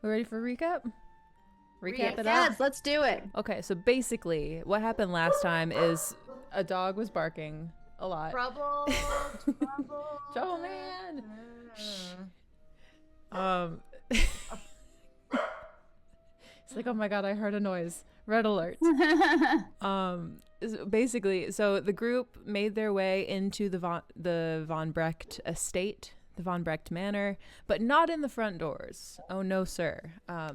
We ready for a recap? Recap it up? Yes, let's do it. Okay, so basically, what happened last time is a dog was barking a lot. Trouble, trouble. Trouble, man. It's like, oh my god, I heard a noise. Red alert. Basically, so the group made their way into the Von Brecht estate, the Von Brecht Manor, but not in the front doors. Oh no, sir.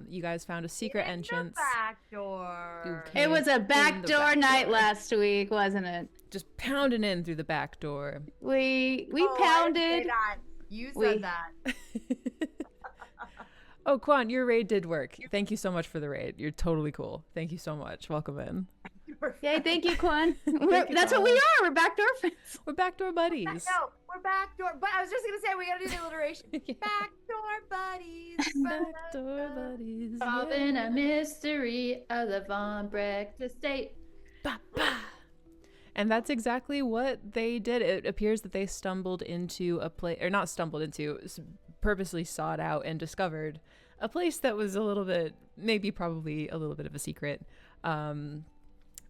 You guys found a secret entrance. The back door. It was a backdoor back night door. last week, wasn't it? Just pounding in through the back door. We I didn't say pounded. that. You said that. Oh, Quan, your raid did work. Thank you so much for the raid. You're totally cool. Thank you so much. Welcome in. Yay, thank you, Quan. That's what we are. We're backdoor friends. We're backdoor buddies. No, we're backdoor. But I was just gonna say we gotta do the alliteration. Yeah. Backdoor buddies. Backdoor buddies. Solving a mystery of the Von Brecht estate. Ba, ba. And that's exactly what they did. It appears that they stumbled into a place, or not stumbled into, purposely sought out and discovered a place that was a little bit, probably a little bit of a secret.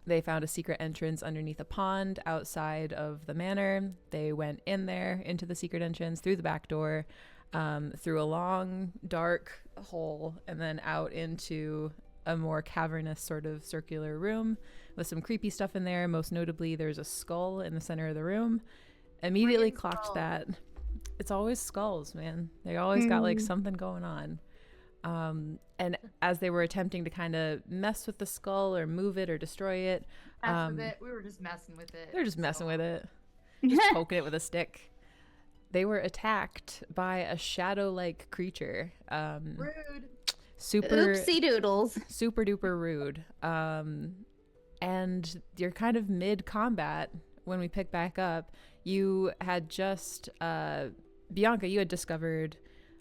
They found a secret entrance underneath a pond outside of the manor. They went in there into the secret entrance through the back door, through a long, dark hole, and then out into a more cavernous sort of circular room with some creepy stuff in there. Most notably, there's a skull in the center of the room. Immediately Freaking clocked skull. that. It's always skulls, man. They always got like something going on. And as they were attempting to kind of mess with the skull or move it or destroy it, Mess with it. We were just messing with it. they're just messing with it, just poking it with a stick. They were attacked by a shadow-like creature. Rude. Super Oopsie doodles. super duper rude. And you're kind of mid-combat when we pick back up. You had just Bianca, you had discovered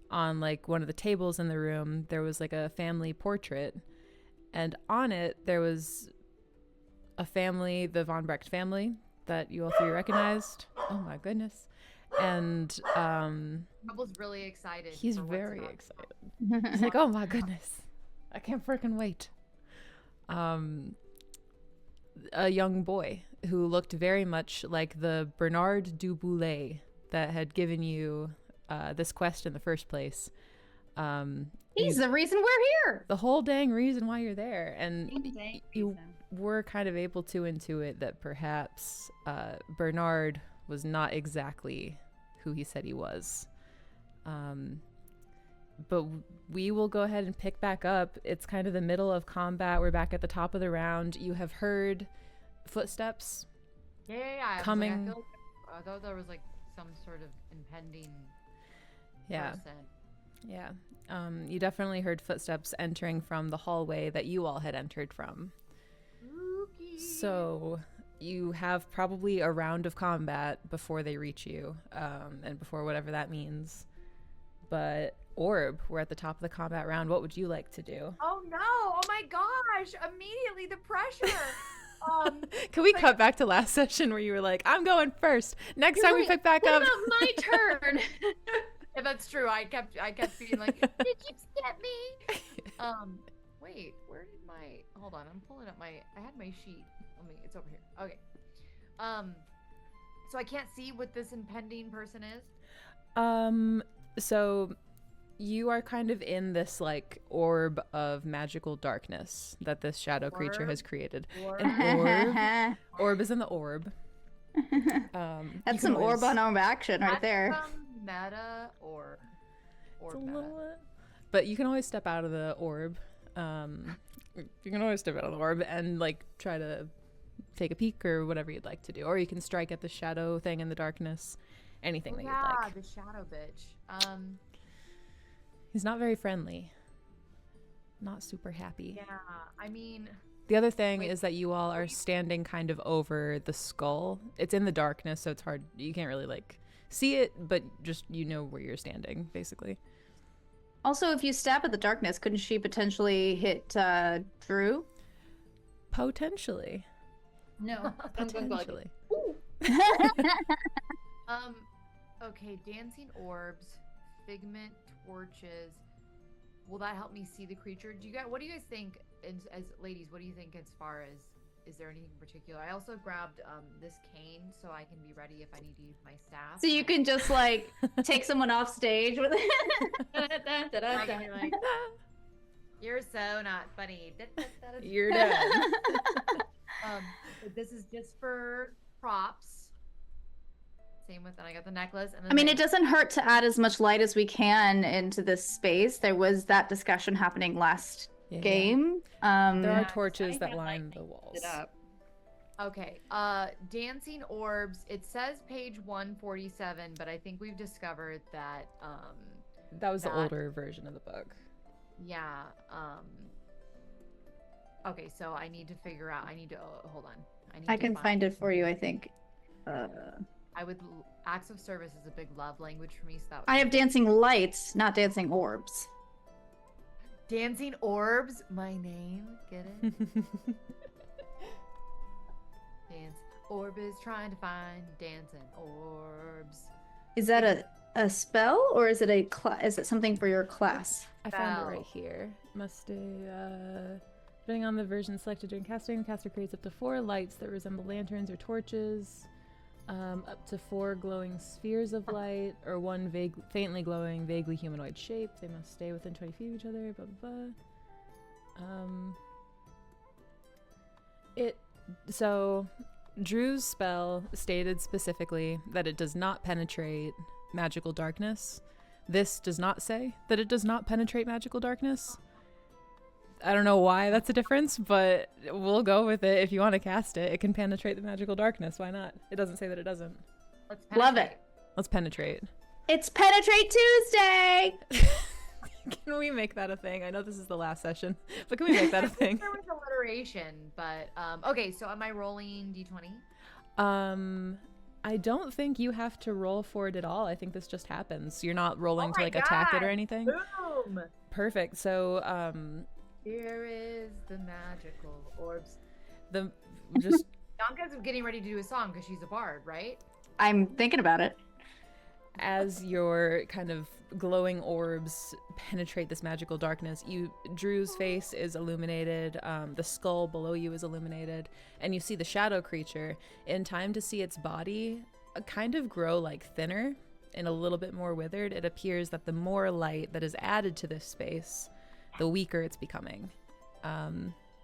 on like one of the tables in the room there was like a family portrait, and on it there was a family, the Von Brecht family, that you all three recognized. Oh my goodness. And Trouble's really excited. he's for what's very about to excited. He's like, oh my goodness, I can't freaking wait. A young boy who looked very much like the Bernard du Boulay that had given you this quest in the first place. He's the reason we're here. The whole dang reason why you're there. And Dang you reason. were kind of able to intuit that perhaps Bernard was not exactly who he said he was. But we will go ahead and pick back up. It's kind of the middle of combat. We're back at the top of the round. You have heard footsteps Yeah. coming. I thought there was like some sort of impending Yeah. person. Yeah. You definitely heard footsteps entering from the hallway that you all had entered from. Spooky. So you have probably a round of combat before they reach you, and before whatever that means. But Orb, we're at the top of the combat round. What would you like to do? Oh no! Oh my gosh! Immediately the pressure. Can we cut back to last session where you were like, I'm going first. Next time we pick back What up. about my turn? Yeah, that's true. I kept being like, did you step me? Wait, where did my? Hold on, I'm pulling up my. I had my sheet. It's over here. Okay. So I can't see what this impending person is. So you are kind of in this like orb of magical darkness that this shadow creature has created. An orb is in the orb. You That's can some always- orb on arm action right That's there. some meta or It's a meta. little- But you can always step out of the orb. You can always step out of the orb and like try to take a peek or whatever you'd like to do, or you can strike at the shadow thing in the darkness. Anything that you'd like. The shadow bitch. He's not very friendly. Not super happy. Yeah. I mean, The other thing Wait, is that you all are standing kind of over the skull. It's in the darkness, so it's hard. You can't really like see it, but just you know where you're standing, basically. Also, if you stab at the darkness, couldn't she potentially hit Drew? Potentially. No. Potentially. okay, dancing orbs, figment torches. will that help me see the creature? What do you guys think as ladies, what do you think as far as is there anything in particular? I also grabbed this cane so I can be ready if I need to use my staff. So you can just like take someone off stage with it. I can be like, you're so not funny. You're dead. But this is just for props. Same with, and I got the necklace. And I mean, it doesn't hurt to add as much light as we can into this space. There was that discussion happening last game. There are Yeah, torches that I line like the walls. it up. Okay. Dancing orbs. It says page 147, but I think we've discovered that that was the older version of the book. Yeah. Okay, so I need to figure out. I need to hold on. I can find it for you, I think. Acts of service is a big love language for me. So that I have dancing lights, not dancing orbs. Dancing orbs. My name. Get it? Dance. Orb is trying to find dancing orbs. Is that a spell or is it is it something for your class? I found it right here. Must depending on the version selected during casting, the caster creates up to 4 lights that resemble lanterns or torches, up to 4 glowing spheres of light, or 1 faintly glowing, vaguely humanoid shape. They must stay within 20 feet of each other. Blah blah blah. So Drew's spell stated specifically that it does not penetrate magical darkness. This does not say that it does not penetrate magical darkness. I don't know why that's a difference, but we'll go with it. If you want to cast it, it can penetrate the magical darkness. Why not? It doesn't say that it doesn't. Love it. Let's penetrate. It's Penetrate Tuesday! Can we make that a thing? I know this is the last session, but can we make that a thing? There was alliteration, but okay, so am I rolling d20? I don't think you have to roll for it at all. I think this just happens. You're not rolling to like God. attack it or anything. Boom! Perfect. So Here is the magical orbs. Just Yanka's getting ready to do a song because she's a bard, right? I'm thinking about it. as your kind of glowing orbs penetrate this magical darkness, Drew's face is illuminated, the skull below you is illuminated, and you see the shadow creature. In time to see its body kind of grow like thinner and a little bit more withered, it appears that the more light that is added to this space, the weaker it's becoming.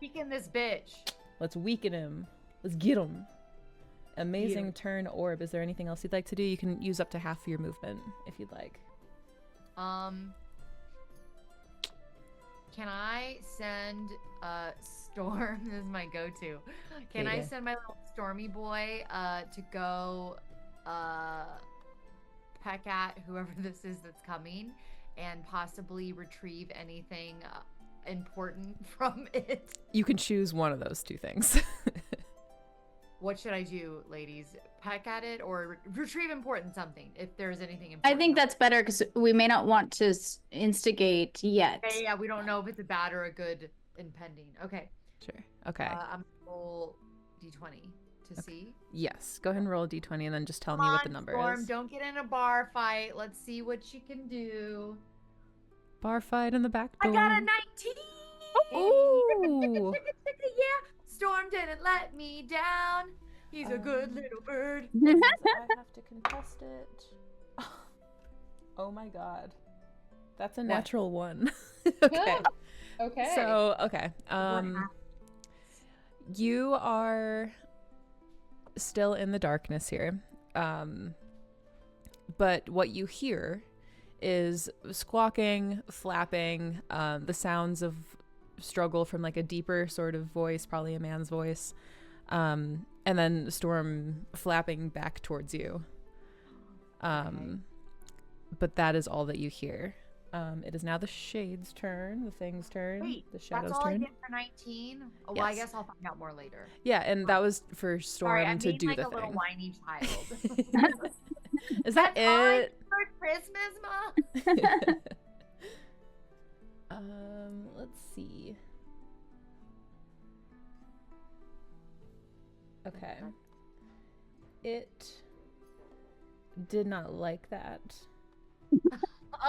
Weaken this bitch. Let's weaken him. Let's get him. Amazing turn orb. Is there anything else you'd like to do? You can use up to half of your movement if you'd like. Can I send Storm? This is my go-to. Can I send my little Stormy boy to go peck at whoever this is that's coming and possibly retrieve anything important from it? You can choose one of those two things. What should I do, ladies? Peck at it or retrieve important something, if there's anything important? I think that's better because we may not want to instigate yet. Yeah, we don't know if it's a bad or a good impending. Okay. Sure. Okay. I'm gonna roll d20 to see. Yes. Go ahead and roll a d20 and then just tell Come me on, what the number Storm, is. don't get in a bar fight. Let's see what she can do. Bar fight in the back door. I got a 19! Ooh! Yeah, Storm didn't let me down. He's a good little bird. I have to contest it. Oh my god. That's a natural one. Okay. Okay. So, okay. You are still in the darkness here. But what you hear is squawking, flapping, the sounds of struggle from like a deeper sort of voice, probably a man's voice, and then Storm flapping back towards you. But that is all that you hear. It is now the Shade's turn, the Thing's turn, Wait, the Shadow's that's all turn. I get for 19? Oh, well, I Yes. guess I'll find out more later. Yeah, and that was for Storm Sorry, I'm to being do like the a little thing. whiny child. Is that That's all I it? get for Christmas, Mom? Let's see. Okay. It did not like that.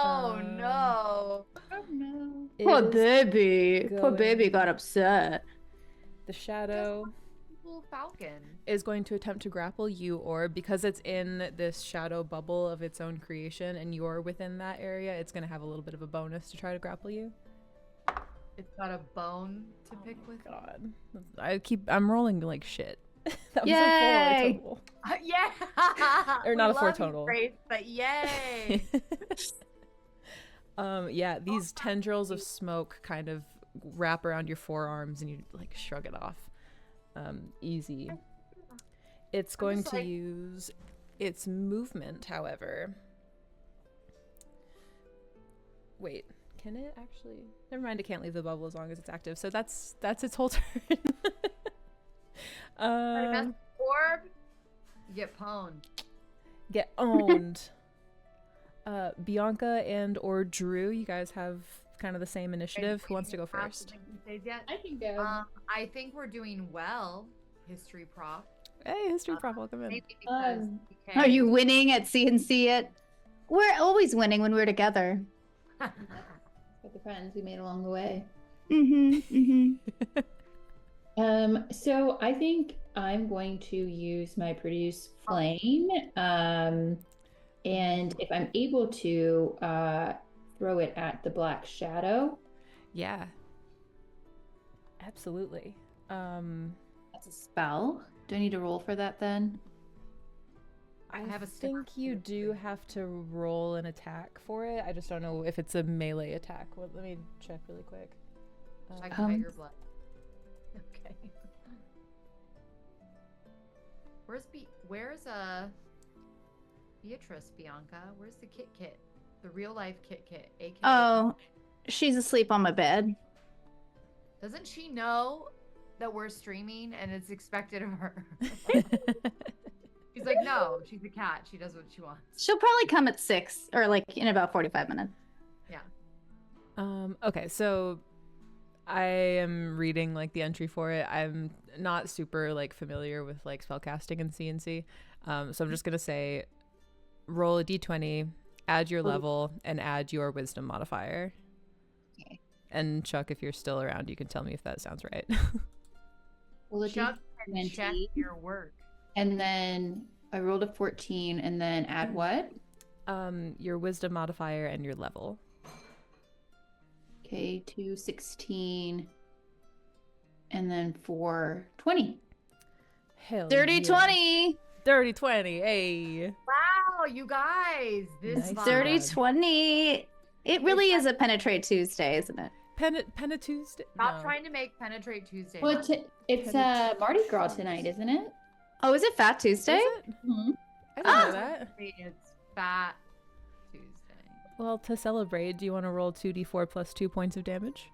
Oh Um, no. Oh no. It Poor is baby. Poor baby going- got upset. The shadow Little falcon. is going to attempt to grapple you, or because it's in this shadow bubble of its own creation and you're within that area, it's going to have a little bit of a bonus to try to grapple you. It's got a bone to pick with. God. I'm rolling like shit. That was Yay! a 4 total. Yeah. Or not We a 4 love you, total. Grace, but yay. Yeah, these tendrils of smoke kind of wrap around your forearms and you like shrug it off. Easy. It's going just to like- use its movement, however. Wait, can it actually? Never mind, it can't leave the bubble as long as it's active. So that's its whole turn. That's orb. You get pwned. Get owned. Bianca and or Drew, you guys have kind of the same initiative. Who wants to go first? Yet? I can go. I think we're doing well. History prof. Hey, history prop, welcome in. Maybe because BK Are you winning at CNC yet? We're always winning when we're together. With the friends we made along the way. Mm-hmm. So I think I'm going to use my produce flame. And if I'm able to throw it at the black shadow. Yeah. Absolutely. That's a spell. Do I need to roll for that then? I have a stick think you do have to roll an attack for it. I just don't know if it's a melee attack. Well, let me check really quick. I can bet your blood. Okay. Where's Beatrice, Bianca? Where's the Kit? The real life Kit, aka. Oh, she's asleep on my bed. Doesn't she know that we're streaming and it's expected of her? She's like, no, she's a cat. She does what she wants. She'll probably come at 6 or like in about 45 minutes. Okay, so I am reading like the entry for it. I'm not super like familiar with like spellcasting and CNC. So I'm just gonna say roll a d20, add your level, and add your wisdom modifier. Okay. And Chuck, if you're still around, you can tell me if that sounds right. Well, it Chuck can 20. check your work. And then I rolled a 14 and then add what? Your wisdom modifier and your level. Okay, 2, 16. And then 4, 20. Hell Dirty yeah. 20. Dirty 20, hey. Wow, you guys, this Nice. vibe. Dirty God. 20. It really is a Penetrate Tuesday, isn't it? Penna Tuesday. Stop No. trying to make Penetrate Tuesday. Well, it's Mardi Gras tonight, isn't it? Oh, is it Fat Is Tuesday? it? Mhm. I didn't Ah! know that. It's Fat Tuesday. Well, to celebrate, do you want to roll 2d4 plus 2 points of damage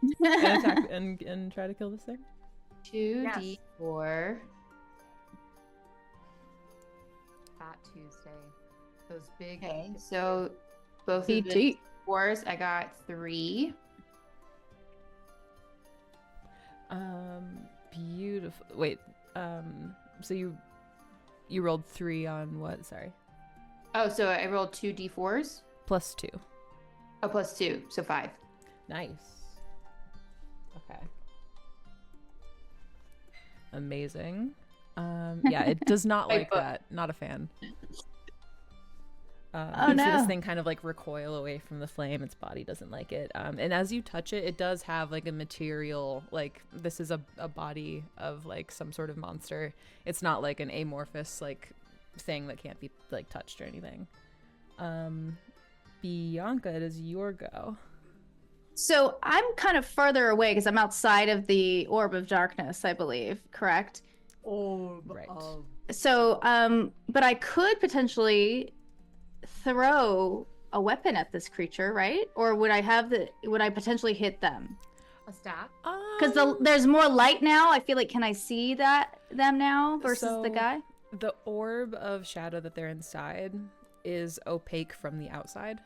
and attack and try to kill this thing? 2d4. Fat Tuesday. Those big. Okay, so both of the PT. 4s, I got 3. Beautiful. Wait. So you rolled 3 on what? Sorry. Oh, so I rolled 2d4s? Plus 2. Oh, plus 2, so 5. Nice. Okay. Amazing. Yeah, it does not My like book. that. Not a fan. Oh, you see no. this thing kind of like recoil away from the flame. Its body doesn't like it. And as you touch it, it does have like a material, like this is a body of like some sort of monster. It's not like an amorphous like thing that can't be like touched or anything. Bianca, it is your go. So I'm kind of further away because I'm outside of the orb of darkness, I believe, correct? Right. So, but I could potentially throw a weapon at this creature, right? Or would I potentially hit them? A staff. Because there's more light now. I feel like, can I see them now versus the So- guy? The orb of shadow that they're inside is opaque from the outside.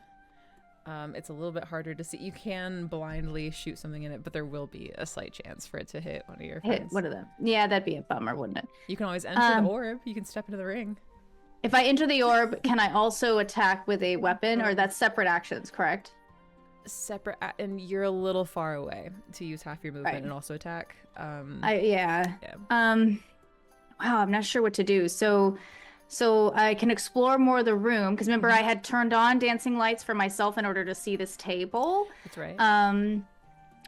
It's a little bit harder to see. You can blindly shoot something in it, but there will be a slight chance for it to hit one of your Hit friends. one of them. Yeah, that'd be a bummer, wouldn't it? You can always enter the orb. You can step into the ring. If I enter the orb, can I also attack with a weapon, or that's separate actions, correct? Separate, and you're a little far away to use half your movement Right. and also attack. Yeah. Yeah. Wow, I'm not sure what to do. So I can explore more of the room because remember I had turned on dancing lights for myself in order to see this table. That's right.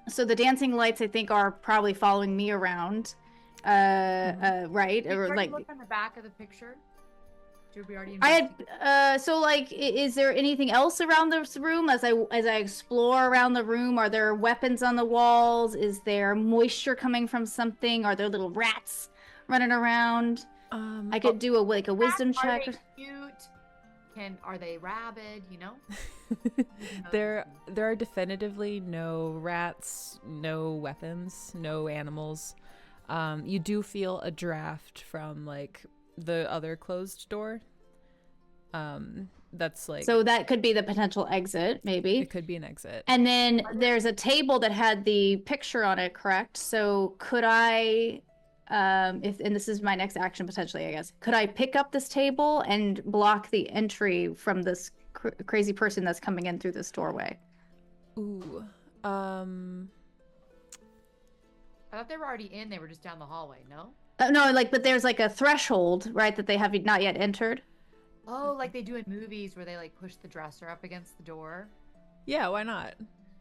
So the dancing lights I think are probably following me around. Right? Did you Or already like look on the back of the picture? Did we already I investigate? had so like is there anything else around this room as I explore around the room? Are there weapons on the walls? Is there moisture coming from something? Are there little rats running around? I could do a wisdom Are check. they cute? Are they rabid? You know? There are definitively no rats, no weapons, no animals. You do feel a draft from like the other closed door. That's like, So that could be the potential exit, maybe. it could be an exit. And then there's a table that had the picture on it, correct? So could I, and this is my next action potentially, I guess. Could I pick up this table and block the entry from this crazy person that's coming in through this doorway? Ooh. I thought they were already in. They were just down the hallway. No. No, but there's like a threshold, right, that they have not yet entered. Oh, like they do in movies where they like push the dresser up against the door. Yeah, why not?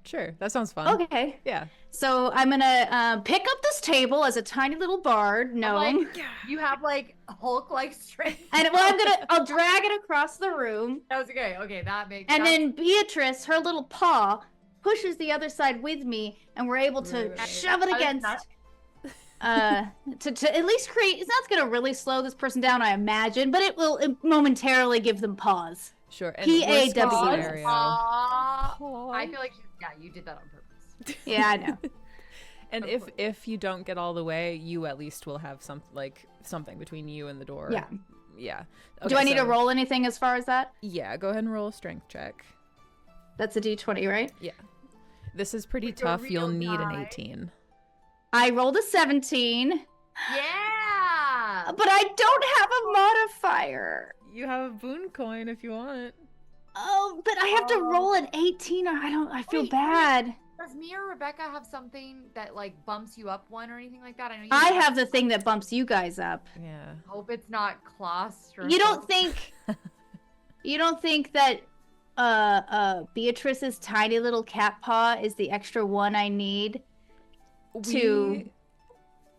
Sure, that sounds fun. Okay. Yeah. So I'm gonna pick up this table as a tiny little bard gnome. Like, you have like Hulk-like strength. And I'll drag it across the room. That was okay. Okay, that makes. And then Beatrice, her little paw, pushes the other side with me, and we're able to Right. shove it against. To at least create. It's not gonna really slow this person down, I imagine, but it will momentarily give them pause. Sure. And PAW. worst case scenario. I feel like you did that on purpose. Yeah, I know. And if you don't get all the way, you at least will have something between you and the door. Yeah. Yeah. Do I need to roll anything as far as that? Yeah, go ahead and roll a strength check. That's a D20, right? Yeah. This is pretty With your tough. You'll real need an die. 18. I rolled a 17, Yeah. but I don't have a modifier. You have a boon coin if you want. Oh, but I have to roll an 18 or I feel Wait, bad. Does me or Rebecca have something that like bumps you up one or anything like that? I know I have the thing that bumps you guys up. Yeah. Hope it's not claustrophobic. You don't think that Beatrice's tiny little cat paw is the extra one I need to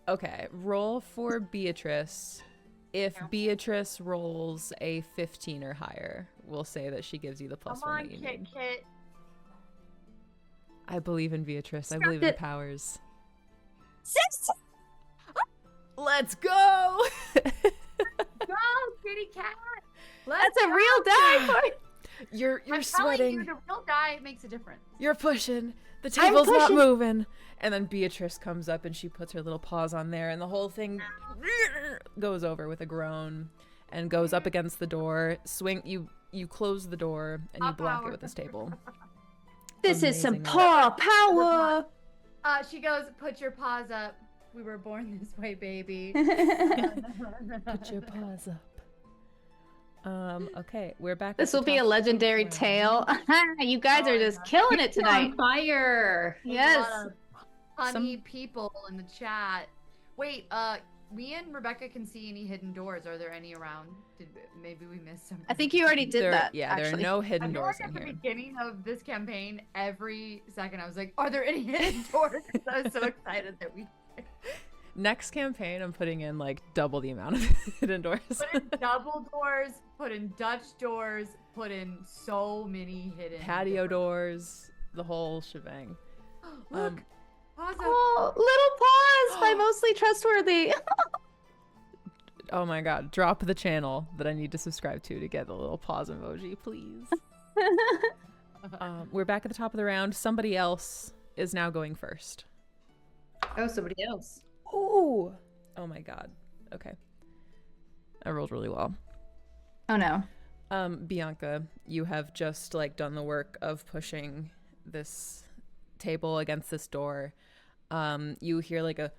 Okay, roll for Beatrice. If Beatrice rolls a 15 or higher, we'll say that she gives you the plus Come one on, that you Kit need. Kit. I believe in Beatrice. I Stop believe in it. powers. 6. Let's go! Go, kitty cat. Let's That's a go. real die. You're I'm sweating. telling you, the real die makes a difference. You're pushing. The table's not pushing. moving. And then Beatrice comes up and she puts her little paws on there and the whole thing goes over with a groan and goes up against the door. You close the door and you block it with this table. This is some Amazing. paw power. She goes, put your paws up. We were born this way, baby. Put your paws up. Okay, we're back. This at will the be a top of the legendary round. tale. You guys are just killing it You're tonight. on fire. Yes. Funny people in the chat. Wait, me and Rebecca can see any hidden doors. Are there any around? Maybe we missed some. I think you already did that. Yeah, actually. there are no I hidden feel doors like in at the here. beginning of this campaign, every second I was like, "Are there any hidden doors?" 'Cause I was so excited that we Next campaign, I'm putting in like double the amount of hidden doors. put in double doors, put in Dutch doors, put in so many hidden Patio doors, the whole shebang. Look, pause up. Oh, little paws by mostly trustworthy. Oh my god, drop the channel that I need to subscribe to get the little pause emoji, please. We're back at the top of the round. Somebody else is now going first. Oh, somebody else. Ooh! Oh my god. Okay. I rolled really well. Oh no. Bianca, you have just like done the work of pushing this table against this door. You hear like a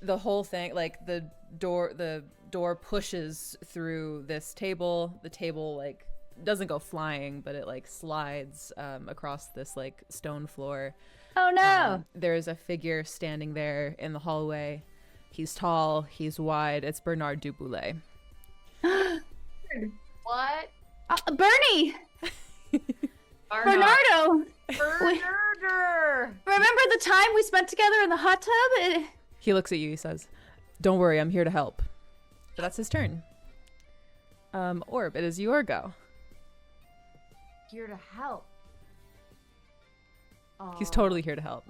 the whole thing, like the door pushes through this table. The table like doesn't go flying, but it like slides across this like stone floor. Oh no! There's a figure standing there in the hallway. He's tall, he's wide. It's Bernard Duboulet. What? Bernie! Bernardo! Murder! Remember the time we spent together in the hot tub? He looks at you, he says, "Don't worry, I'm here to help." But that's his turn. Orb, it is your go. Here to help. He's totally here to help.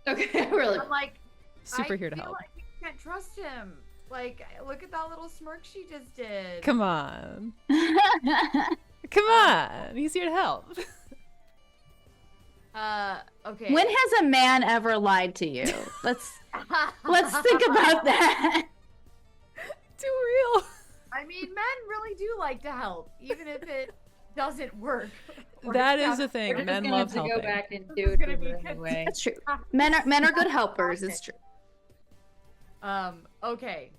Okay, really. I'm like, Super I here to feel help. Like you can't trust him. Like, look at that little smirk she just did. Come on. Come on. He's here to help. Okay. When has a man ever lied to you? Let's think about that. Too real. I mean, men really do like to help, even if it doesn't work. Or That it's is the not- thing. We're Men just gonna love have to helping. go back and This do is it gonna to be her good. anyway. That's true. Men are good helpers. It's true. Okay.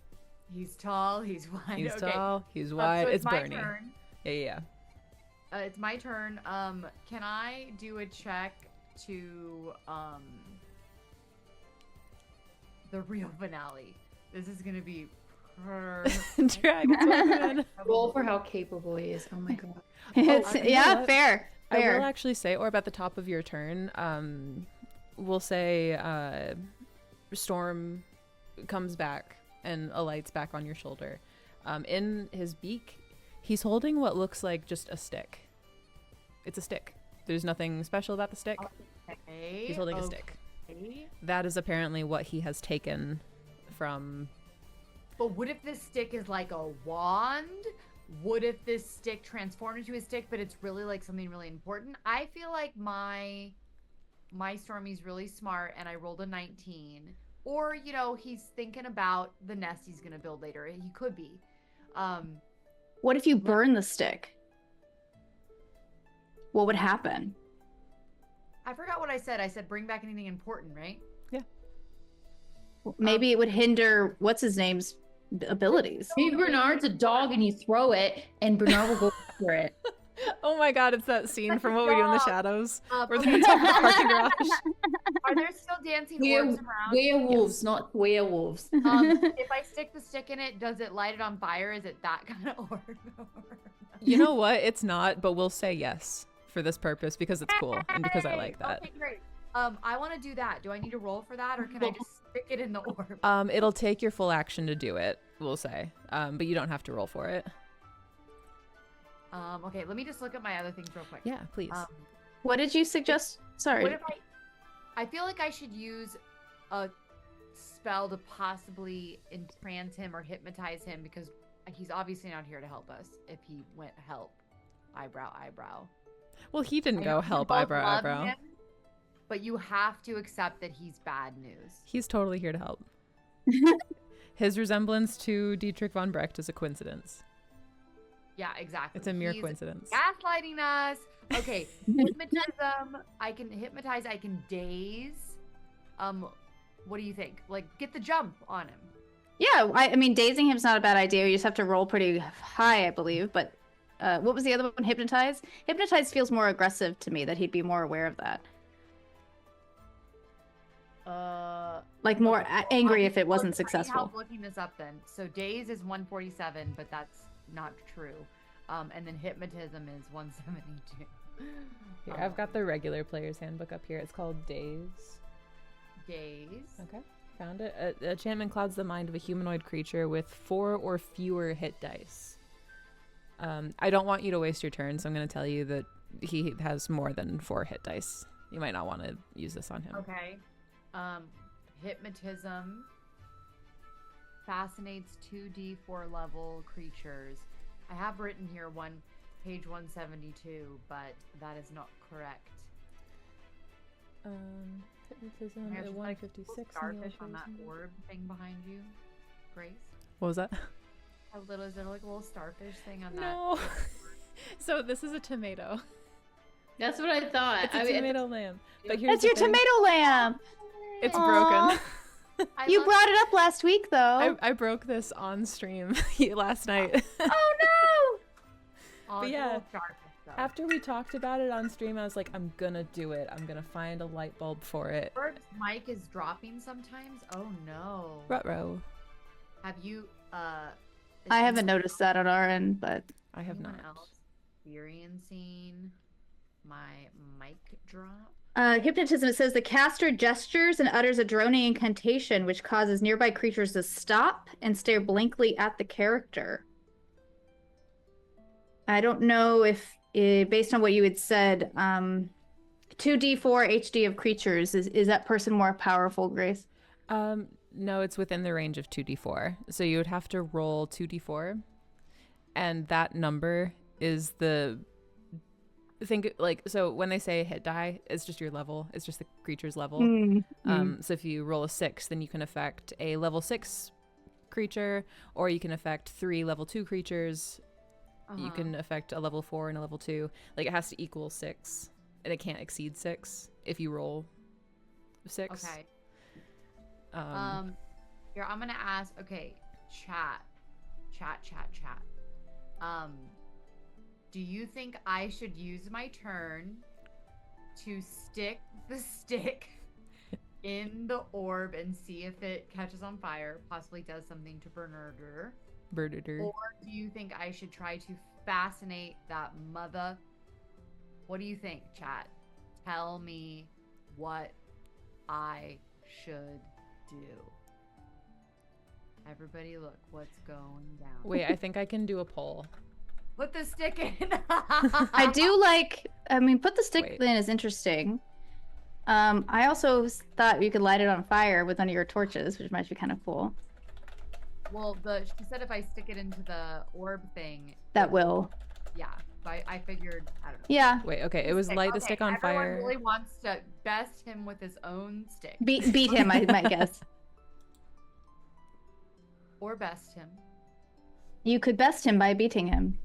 He's tall. He's wide. He's okay. tall, he's wide. So it's my Bernie. turn. Yeah. It's my turn. Can I do a check to the real finale? This is gonna be perfect. Dragon. Roll for how capable he is. Oh my god. It's, you know yeah, what? fair. I will Fair. actually say, Orb, at the top of your turn, we'll say Storm comes back and alights back on your shoulder. In his beak, he's holding what looks like just a stick. It's a stick. There's nothing special about the stick. Okay. He's holding a stick. Okay. That is apparently what he has taken from... But what if this stick is like a wand? What if this stick transformed into a stick, but it's really like something really important? I feel like my Stormy's really smart, and I rolled a 19. Or, you know, he's thinking about the nest he's gonna build later. He could be. What if you burn the stick? What would happen? I forgot what I said. I said bring back anything important, right? Maybe it would hinder what's his name's abilities. Maybe Bernard's a dog and you throw it and Bernard will go after it. Oh my god, it's that scene from What We Do in the Stop. Shadows. Where Okay. they're in the parking garage. Are there still dancing Were- orbs around? Werewolves, not werewolves. If I stick the stick in it, does it light it on fire? Is it that kind of orb? You know what? It's not, but we'll say yes for this purpose because it's cool and because I like that. Okay, great. I want to do that. Do I need to roll for that, or can I just stick it in the orb? It'll take your full action to do it, we'll say. But you don't have to roll for it. Okay, let me just look at my other things real quick. Yeah, please. What did you suggest? Sorry. What if I feel like I should use a spell to possibly entrance him or hypnotize him, because he's obviously not here to help us. If he went help, eyebrow. Well, he didn't I go know you help both eyebrow love eyebrow. him, but you have to accept that he's bad news. He's totally here to help. His resemblance to Dietrich von Brecht is a coincidence. Yeah, exactly. It's a mere He's coincidence. gaslighting us. Okay, hypnotism. I can hypnotize. I can daze. What do you think? Like, get the jump on him. Yeah, I mean, dazing him's not a bad idea. You just have to roll pretty high, I believe. But what was the other one? Hypnotize? Hypnotize feels more aggressive to me, that he'd be more aware of that. Like more angry if it wasn't I need successful. help looking this up then. So daze is 147, but that's not true. And then hypnotism is 172. Here, I've got the regular player's handbook up here. It's called Daze. Daze. Okay, found it. Enchantment clouds the mind of a humanoid creature with 4 or fewer hit dice. I don't want you to waste your turn, so I'm going to tell you that he has more than 4 hit dice. You might not want to use this on him. Okay. Hypnotism fascinates 2d4 level creatures. I have written here page 172, but that is not correct. Hypnotism There's at like a 156. little starfish on that orb thing behind you, Grace. What was that? Is there like a little starfish thing on that? No. So this is a tomato. That's what I thought. It's a tomato lamp. But here's That's the your thing. tomato lamp! It's Aw. broken. You brought it up last week, though. I broke this on stream last night. Oh no! Oh, But it's a yeah, little sharp, though. After we talked about it on stream, I was like, I'm gonna do it. I'm gonna find a light bulb for it. Bird's mic is dropping sometimes. Oh no. Ruh-roh. Have you is I haven't anyone noticed that on our end, but I have anyone not. else experiencing my mic drop? hypnotism. It says the caster gestures and utters a droning incantation, which causes nearby creatures to stop and stare blankly at the character. I don't know if, based on what you had said, 2d4 HD of creatures, is that person more powerful, Grace? No, it's within the range of 2d4. So you would have to roll 2d4, and that number is the so when they say hit die, it's just your level. It's just the creature's level. So if you roll a 6, then you can affect a level 6 creature, or you can affect 3 level 2 creatures. You can affect a level 4 and a level 2. Like, it has to equal 6, and it can't exceed 6 if you roll 6. Okay. Here, I'm gonna ask. Okay, chat. Do you think I should use my turn to stick the stick in the orb and see if it catches on fire, possibly does something to Bernarder? Or do you think I should try to fascinate that mother? What do you think, chat? Tell me what I should do. Everybody look what's going down. Wait, I think I can do a poll. Put the stick in. I do like, put the stick in is interesting. I also thought you could light it on fire with one of your torches, which might be kind of cool. Well, she said if I stick it into the orb thing. That will. Yeah. I figured, I don't know. Yeah. Wait, okay, it was light the stick on everyone fire. Really wants to best him with his own stick. Beat him, I might guess. Or best him. You could best him by beating him.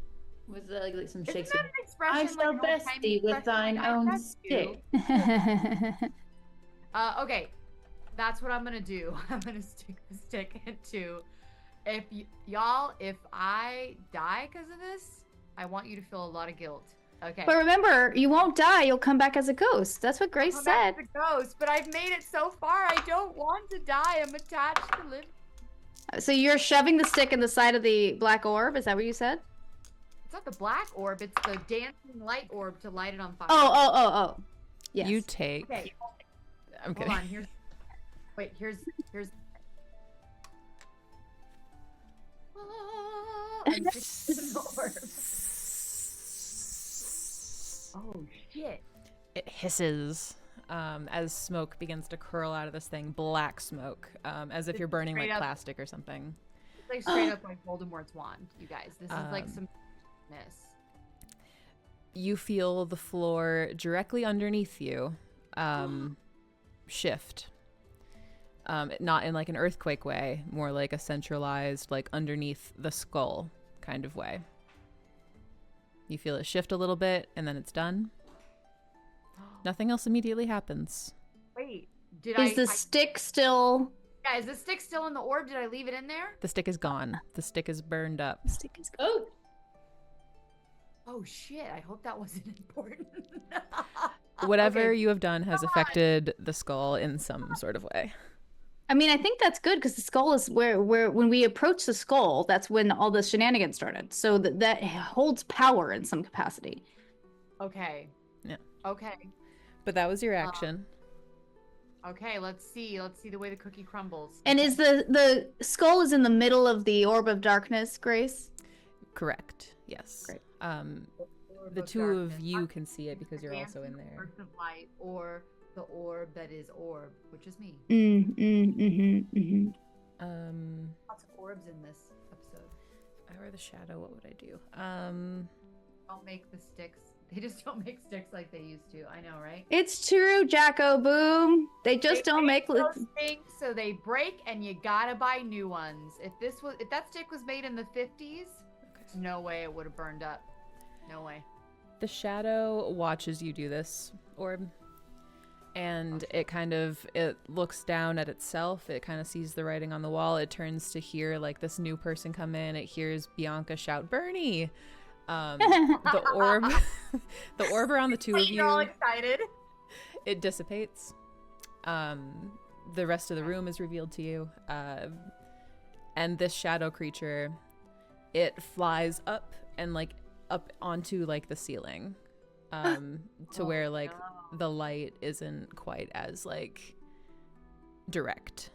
Was that like some Isn't Shakespeare? that an expression? I shall like an best old-timey thee with expression, thine like, I own best you? stick. Okay, that's what I'm gonna do. I'm gonna stick the stick into. If y'all, if I die because of this, I want you to feel a lot of guilt. Okay. But remember, you won't die. You'll come back as a ghost. That's what Grace said. The ghost, but I've made it so far. I don't want to die. I'm attached to live. So you're shoving the stick in the side of the black orb? Is that what you said? It's not the black orb. It's the dancing light orb to light it on fire. Oh. Yes. You take. Okay. I'm kidding. Hold on. Here's. I'm fixing the orb. Oh shit! It hisses as smoke begins to curl out of this thing, black smoke, as if you're burning like plastic or something. It's like straight up like Voldemort's wand, you guys. This is like some ness. You feel the floor directly underneath you shift. Not in like an earthquake way, more like a centralized, like underneath the skull kind of way. You feel it shift a little bit, and then it's done. Nothing else immediately happens. Wait, Is the stick still? Yeah, is the stick still in the orb? Did I leave it in there? The stick is gone. The stick is burned up. The stick is gone. Oh shit! I hope that wasn't important. Whatever you have done has affected the skull in some sort of way. I mean, I think that's good because the skull is where when we approach the skull, that's when all the shenanigans started. So that holds power in some capacity. Okay. Yeah. Okay. But that was your action. Okay, let's see the way the cookie crumbles. And is the skull is in the middle of the orb of darkness, Grace? Correct. Yes. Great. The two of you can see it because you're also in there. Burst of light, or the orb that is orb, which is me. Lots of orbs in this episode. If I were the shadow, what would I do? Don't make the sticks. They just don't make sticks like they used to. I know, right? It's true, Jacko Boom. They just don't make those things, so they break, and you gotta buy new ones. If that stick was made in the 50s, no way it would have burned up. No way. The shadow watches you do this, orb, and it looks down at itself. It kind of sees the writing on the wall. It turns to hear like this new person come in. It hears Bianca shout, "Bernie!" The orb, the orb around the two of You're all you, excited. it dissipates. The rest of the room is revealed to you, and this shadow creature, it flies up and like up onto like the ceiling, to where like the light isn't quite as like direct.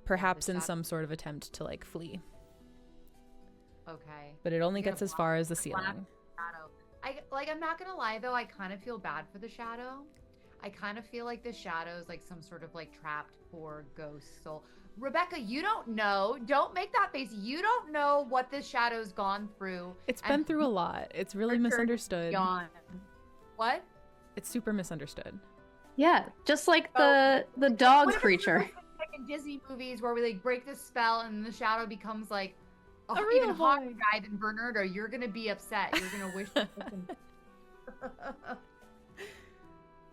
Perhaps in some sort of attempt to like flee, Okay. but it only You're gets gonna as far as the blast ceiling. Shadow. I'm not gonna lie though, I kind of feel bad for the shadow. I kind of feel like the shadow is like some sort of like trapped poor ghost soul. Rebecca, you don't know. Don't make that face. You don't know what this shadow's gone through. It's been through a lot. It's really misunderstood. Gone. What? It's super misunderstood. Yeah, just like the What dog if it's creature. like in Disney movies where we like break the spell and the shadow becomes like A even real hotter boy. guy than Bernardo? You're gonna be upset. You're gonna wish.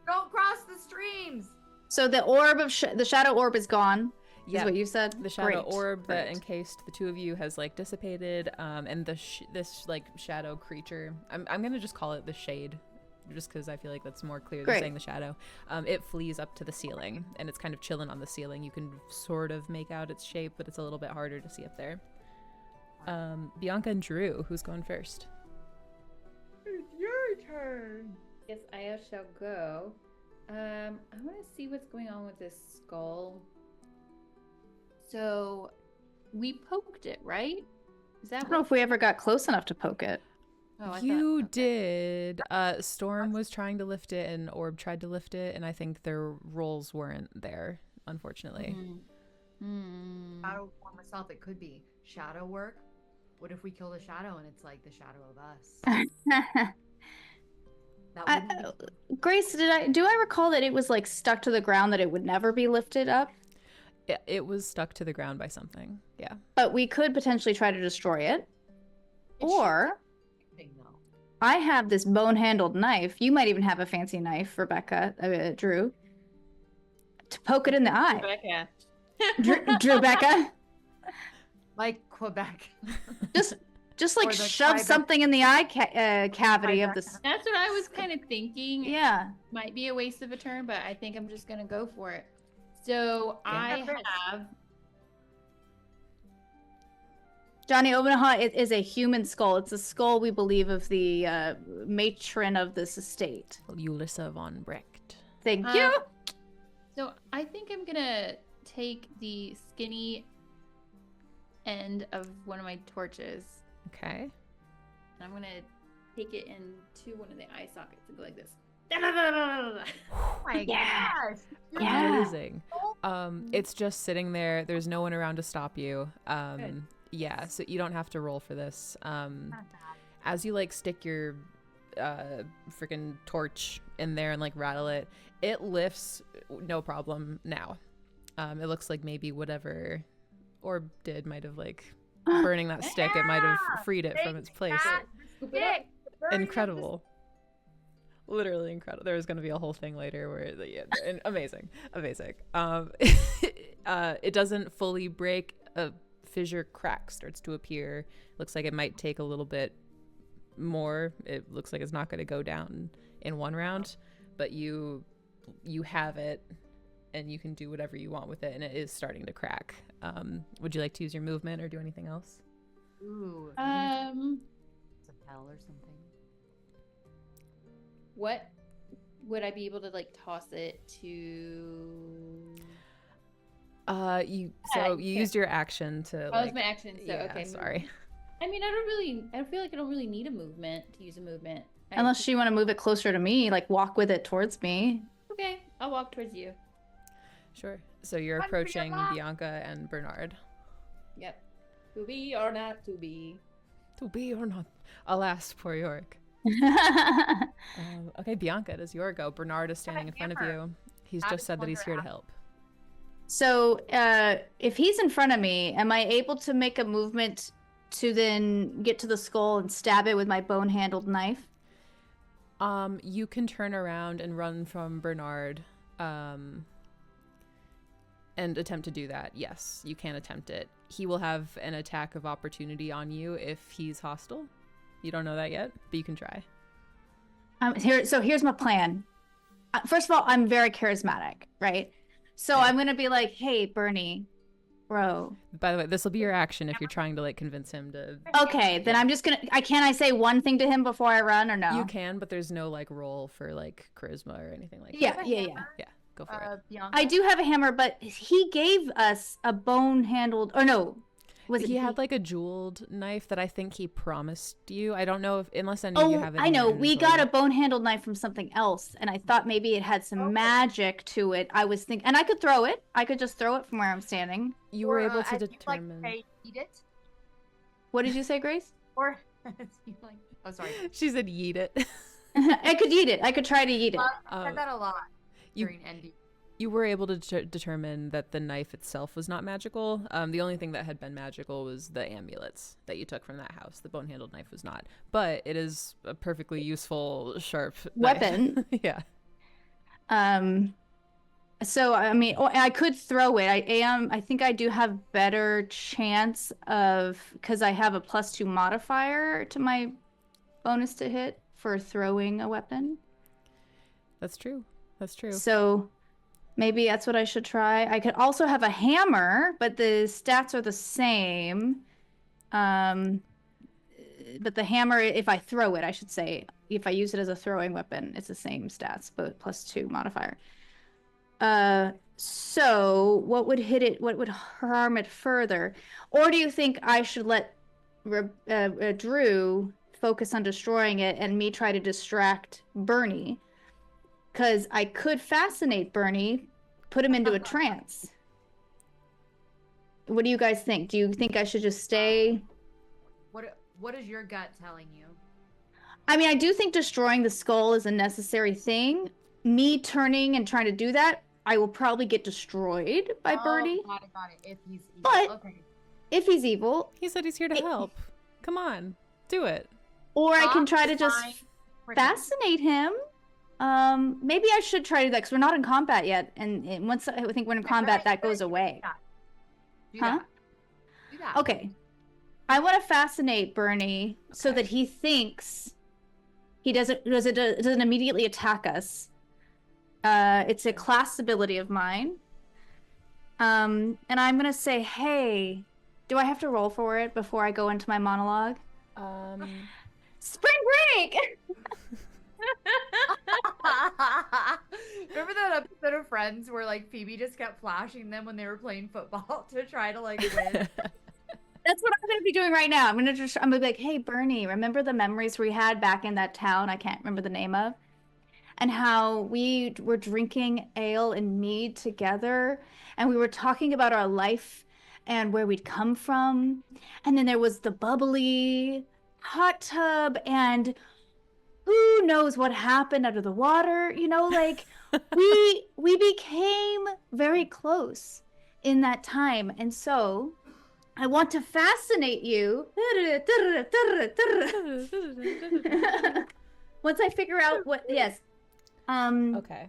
Don't cross the streams. So the orb of the shadow orb is gone. Yeah, Is what you said. the shadow Great, orb that great. encased the two of you has like dissipated, and this like shadow creature, I'm gonna just call it the shade, just because I feel like that's more clear than Great. saying the shadow. It flees up to the ceiling, and it's kind of chilling on the ceiling. You can sort of make out its shape, but it's a little bit harder to see up there. Bianca and Drew, who's going first? It's your turn. Yes, I shall go. I want to see what's going on with this skull. So, we poked it, right? Is I that don't know if we ever got close enough to poke it. Oh, I You thought, did. Storm was trying to lift it, and Orb tried to lift it, and I think their roles weren't there, unfortunately. Shadow for myself, it could be shadow work. What if we kill the shadow and it's like the shadow of us? That wouldn't be Grace, do I recall that it was like stuck to the ground, that it would never be lifted up? It was stuck to the ground by something. Yeah. But we could potentially try to destroy it. Or thing though. I have this bone-handled knife. You might even have a fancy knife, Rebecca, Drew, to poke it in the eye. Rebecca. Drew, Becca, Like Quebec. just like Or the shove Quebec- something in the eye cavity of Quebec. this. That's what I was kind of thinking. Yeah. Might be a waste of a turn, but I think I'm just going to go for it. So, I Chris. have... Johnny Obenaha is a human skull. It's a skull, we believe, of the matron of this estate. Ulissa von Brecht. Thank you. So I think I'm gonna take the skinny end of one of my torches, Okay. and I'm gonna take it into one of the eye sockets and go like this. Oh my Yeah. gosh. Yeah. Amazing. It's just sitting there. There's no one around to stop you. Good. Yeah, so you don't have to roll for this. As you like stick your freaking torch in there and like rattle it, it lifts no problem now. It looks like maybe whatever Orb did might have like burning that stick. It might have freed it from its place. Incredible. Literally incredible. There's going to be a whole thing later where amazing. It doesn't fully break. A fissure crack starts to appear. Looks like it might take a little bit more. It looks like it's not going to go down in one round, but you have it and you can do whatever you want with it, and it is starting to crack. Would you like to use your movement or do anything else? Ooh. Some hell or something. What would I be able to like toss it to? You used your action to Oh, like, it's my action. So yeah, okay. sorry. I mean, I feel like I don't really need a movement to use a movement. Unless you want to move it closer to me, like walk with it towards me. Okay, I'll walk towards you. Sure. So you're Run for your approaching life. Bianca and Bernard. Yep. To be or not to be. To be or not. Alas, poor Yorick. Okay, Bianca, it is your go. Bernard is standing in front of you. He's I just was said that he's here to wondering- help. So, if he's in front of me, am I able to make a movement to then get to the skull and stab it with my bone-handled knife? You can turn around and run from Bernard, and attempt to do that. Yes, you can attempt it. He will have an attack of opportunity on you if he's hostile. You don't know that yet, but you can try. Here's my plan. First of all, I'm very charismatic, right? So Yeah. I'm gonna be like, "Hey, Bernie, bro." By the way, this will be your action if you're trying to like convince him to. Okay, then I'm just gonna. I say one thing to him before I run, or no? You can, but there's no like roll for like charisma or anything like Yeah, that. yeah. Yeah, go for it. Bianca? I do have a hammer, but he gave us a bone-handled. Or no, was it He had like a jeweled knife that I think he promised you. I don't know if unless any of you have it. I in your know. We got a inventory. bone-handled knife from something else, and I thought maybe it had some magic to it. I was thinking, and I could throw it. I could just throw it from where I'm standing. You were Or, able to as you like determine. say, eat it. What did you say, Grace? Or as you like. Oh, sorry. She said, "Yeet it." I could eat it. I could try to eat it. I said that a lot you- during ND. You were able to determine that the knife itself was not magical. The only thing that had been magical was the amulets that you took from that house. The bone-handled knife was not, but it is a perfectly useful, sharp Weapon. knife. Yeah. So I mean, I could throw it. I think I do have better chance of because I have a +2 modifier to my bonus to hit for throwing a weapon. That's true. That's true. So maybe that's what I should try. I could also have a hammer, but the stats are the same. But the hammer, if I throw it, I should say, if I use it as a throwing weapon, it's the same stats, but +2 modifier. So what would hit it? What would harm it further? Or do you think I should let Drew focus on destroying it and me try to distract Bernie? Because I could fascinate Bernie, put him into a trance. What do you guys think? Do you think I should just stay? What is your gut telling you? I mean, I do think destroying the skull is a necessary thing. Me turning and trying to do that, I will probably get destroyed by Bernie. Got it. If he's evil. But- okay. If he's evil, He said he's here to help. Come on, do it. or I can try to Stop just trying for him. fascinate him. Maybe I should try to do that because we're not in combat yet, and once I think we're in combat, that goes away. Do Huh? that. Do that. Okay, I want to fascinate Bernie so that he thinks he doesn't immediately attack us. It's a class ability of mine. And I'm gonna say, hey, do I have to roll for it before I go into my monologue? Spring break. Remember that episode of Friends where like Phoebe just kept flashing them when they were playing football to try to like win? That's what I'm gonna be doing right now. I'm gonna be like, hey Bernie, remember the memories we had back in that town I can't remember the name of? And how we were drinking ale and mead together, and we were talking about our life and where we'd come from. And then there was the bubbly hot tub, and who knows what happened under the water, like we became very close in that time. And so I want to fascinate you. Once I figure out what, yes. Okay.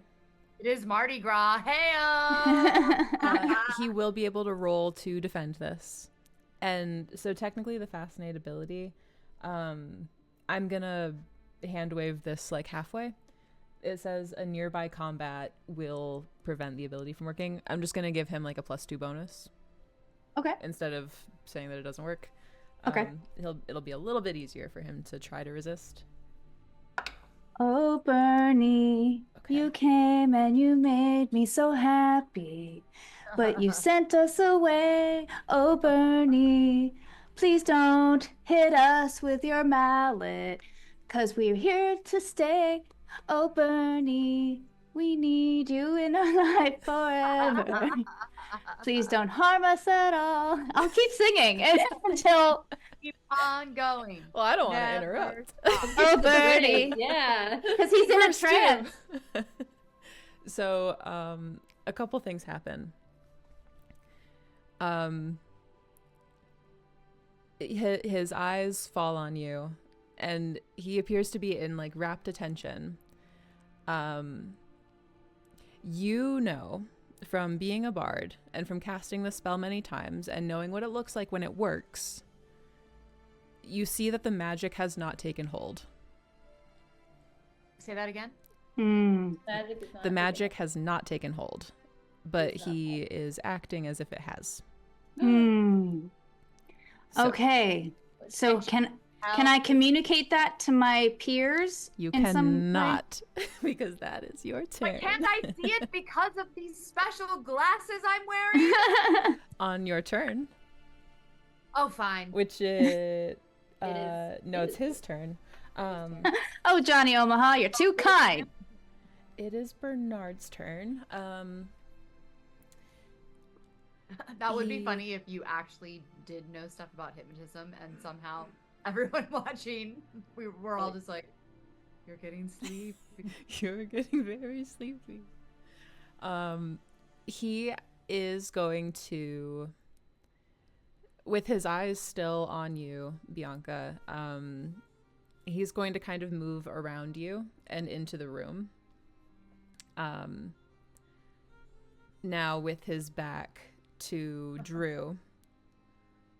It is Mardi Gras. Hey, He will be able to roll to defend this. And so technically the fascinate ability, I'm gonna hand wave this like halfway. It says a nearby combat will prevent the ability from working. I'm just gonna give him like a +2 bonus. Okay. Instead of saying that it doesn't work. Okay. It'll be a little bit easier for him to try to resist. Oh, Bernie, Okay. you came and you made me so happy, but you sent us away. Oh, Bernie, please don't hit us with your mallet, 'cause we're here to stay. Oh, Bernie, we need you in our life forever. Please don't harm us at all. I'll keep singing until, keep on going. Well, I don't want to Never interrupt. stop. oh, Bernie, Yeah. because he's in a First two. trance. So, a couple things happen. His eyes fall on you, and he appears to be in like rapt attention. You know from being a bard and from casting the spell many times and knowing what it looks like when it works, you see that the magic has not taken hold. Say that again. Magic is not The magic has not taken hold, but he is acting as if it has. So- Okay. So can I communicate that to my peers? You in some way? cannot, because that is your turn. But can't I see it because of these special glasses I'm wearing? On your turn, Oh, fine. which is is no, it's his turn. Oh, Johnny Omaha, you're too kind. It is Bernard's turn. That would be he- funny if you actually did know stuff about hypnotism and somehow everyone watching, we were all just like, you're getting sleepy. You're getting very sleepy. He is going to, with his eyes still on you, Bianca, he's going to kind of move around you and into the room. Now with his back to Drew,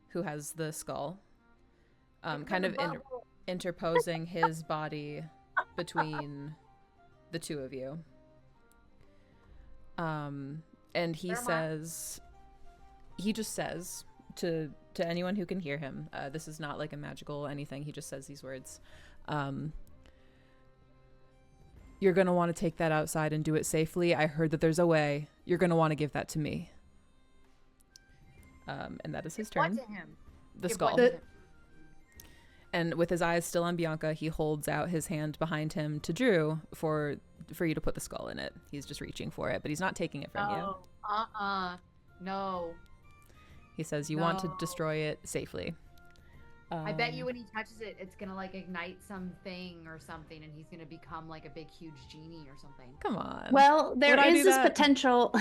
who has the skull, kind of interposing his body between the two of you. And he says, he just says to anyone who can hear him, this is not like a magical anything, he just says these words. You're going to want to take that outside and do it safely. I heard that there's a way. You're going to want to give that to me. And that is his turn. What to him? The Give skull. what to him? And with his eyes still on Bianca, he holds out his hand behind him to Drew for you to put the skull in it. He's just reaching for it, but he's not taking it from you. No. He says, you want to destroy it safely. I bet you when he touches it, it's gonna like ignite something or something, and he's gonna become like a big, huge genie or something. Come on. Well, there Would I is do this that? potential.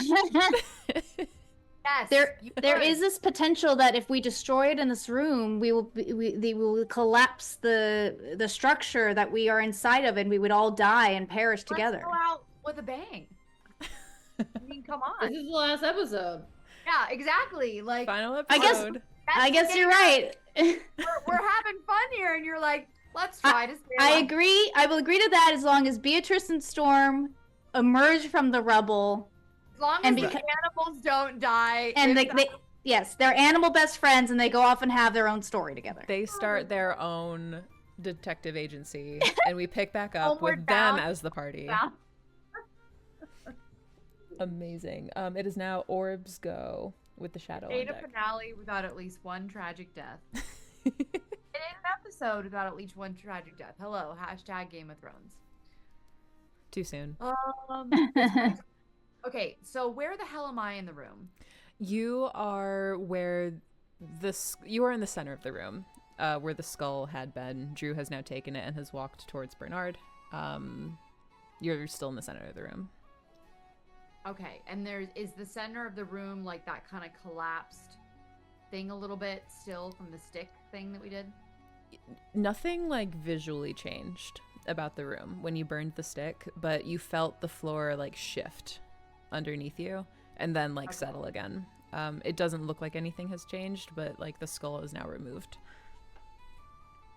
Yes. There could. is this potential that if we destroy it in this room, we will collapse the structure that we are inside of, and we would all die and perish together. Let's go out with a bang. I mean, come on. This is the last episode. Yeah, exactly. Like, Final I guess- episode. I guess you're right. we're having fun here, and you're like, let's try to stay I alive. agree. I will agree to that as long as Beatrice and Storm emerge from the rubble, As long as and the beca- animals don't die. and if yes, they're animal best friends, and they go off and have their own story together. They start their own detective agency, and we pick back up Homeward with bound. them as the party. Yeah. Amazing. It is now Orb's go with the shadow on Ain't a deck. finale without at least one tragic death. It ain't an episode without at least one tragic death. Hello, hashtag Game of Thrones. Too soon. Okay, so where the hell am I in the room? You are where you are in the center of the room, where the skull had been. Drew has now taken it and has walked towards Bernard. You're still in the center of the room. Okay, and is the center of the room like that kind of collapsed thing a little bit still from the stick thing that we did? Nothing like visually changed about the room when you burned the stick, but you felt the floor like shift underneath you and then like settle again. It doesn't look like anything has changed, but like the skull is now removed.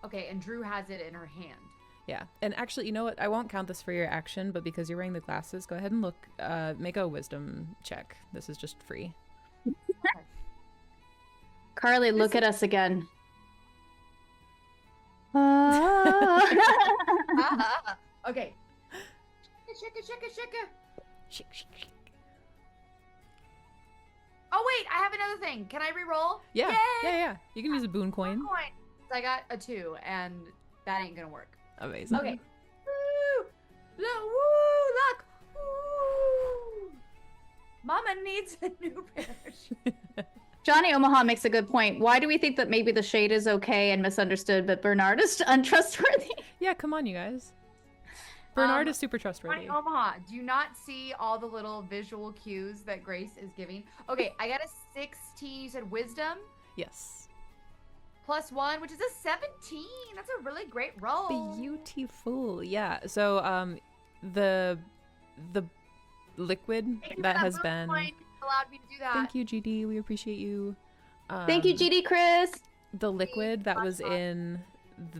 Okay, and Drew has it in her hand. Yeah. And actually, you know what? I won't count this for your action, but because you're wearing the glasses, go ahead and look, make a wisdom check. This is just free. Carly, look at us again. Okay. Shika. Shik, shik, shik. Oh wait, I have another thing. Can I re-roll? Yeah, Yay! yeah. You can use a boon coin. Coin. So I got a 2, and that ain't gonna work. Amazing. Okay. Woo! Woo! Look! Woo! Mama needs a new parachute. Johnny Omaha makes a good point. Why do we think that maybe the shade is okay and misunderstood, but Bernard is untrustworthy? Yeah, come on, you guys. Bernard is super trustworthy. Johnny Omaha, do you not see all the little visual cues that Grace is giving? Okay, I got a 16. You said wisdom? Yes. +1, which is a 17. That's a really great roll. Beautiful. Yeah. So the liquid Thank you that for has boost been. point. You allowed me to do that. Thank you, GD. We appreciate you. Thank you, GD Chris. The liquid that was in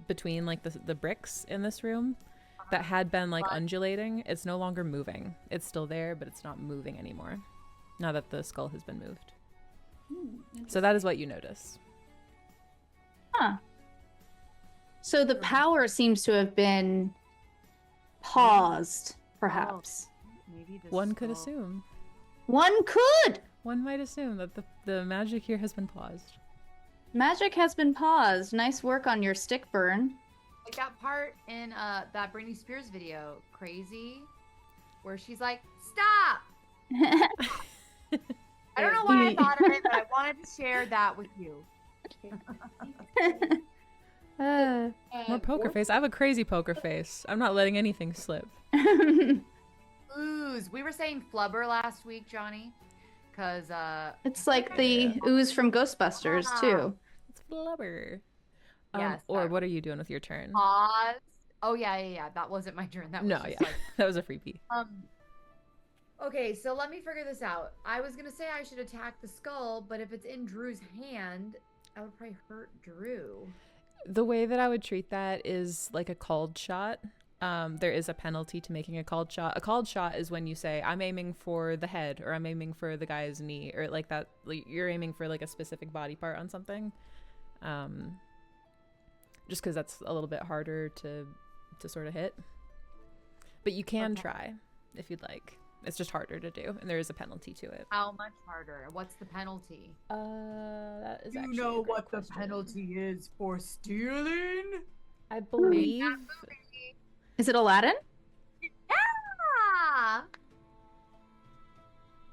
between like the bricks in this room that had been like undulating, it's no longer moving. It's still there, but it's not moving anymore now that the skull has been moved. So that is what you notice. Huh. So the power seems to have been paused, perhaps. Maybe the One could skull- assume. One could! One might assume that the magic here has been paused. Magic has been paused. Nice work on your stick burn. Like that part in that Britney Spears video, Crazy, where she's like, stop! I don't know why I thought of it, but I wanted to share that with you. More poker face. I have a crazy poker face. I'm not letting anything slip. Ooze. We were saying flubber last week, Johnny, because It's like the ooze from Ghostbusters, too. It's flubber. Yes, Or that- what are you doing with your turn? pause. Oh yeah. That wasn't my turn. That was No, just yeah. like That was a freebie. Okay, so let me figure this out. I was gonna say I should attack the skull, but if it's in Drew's hand, I would probably hurt Drew. The way that I would treat that is like a called shot. There is a penalty to making a called shot. A called shot is when you say, I'm aiming for the head, or I'm aiming for the guy's knee, or like that. Like, you're aiming for like a specific body part on something. Just because that's a little bit harder to sort of hit. But you can try if you'd like. It's just harder to do, and there is a penalty to it. How much harder? What's the penalty? That is Do you actually know a great what the question. penalty is for stealing? I believe Is it Aladdin? Ah!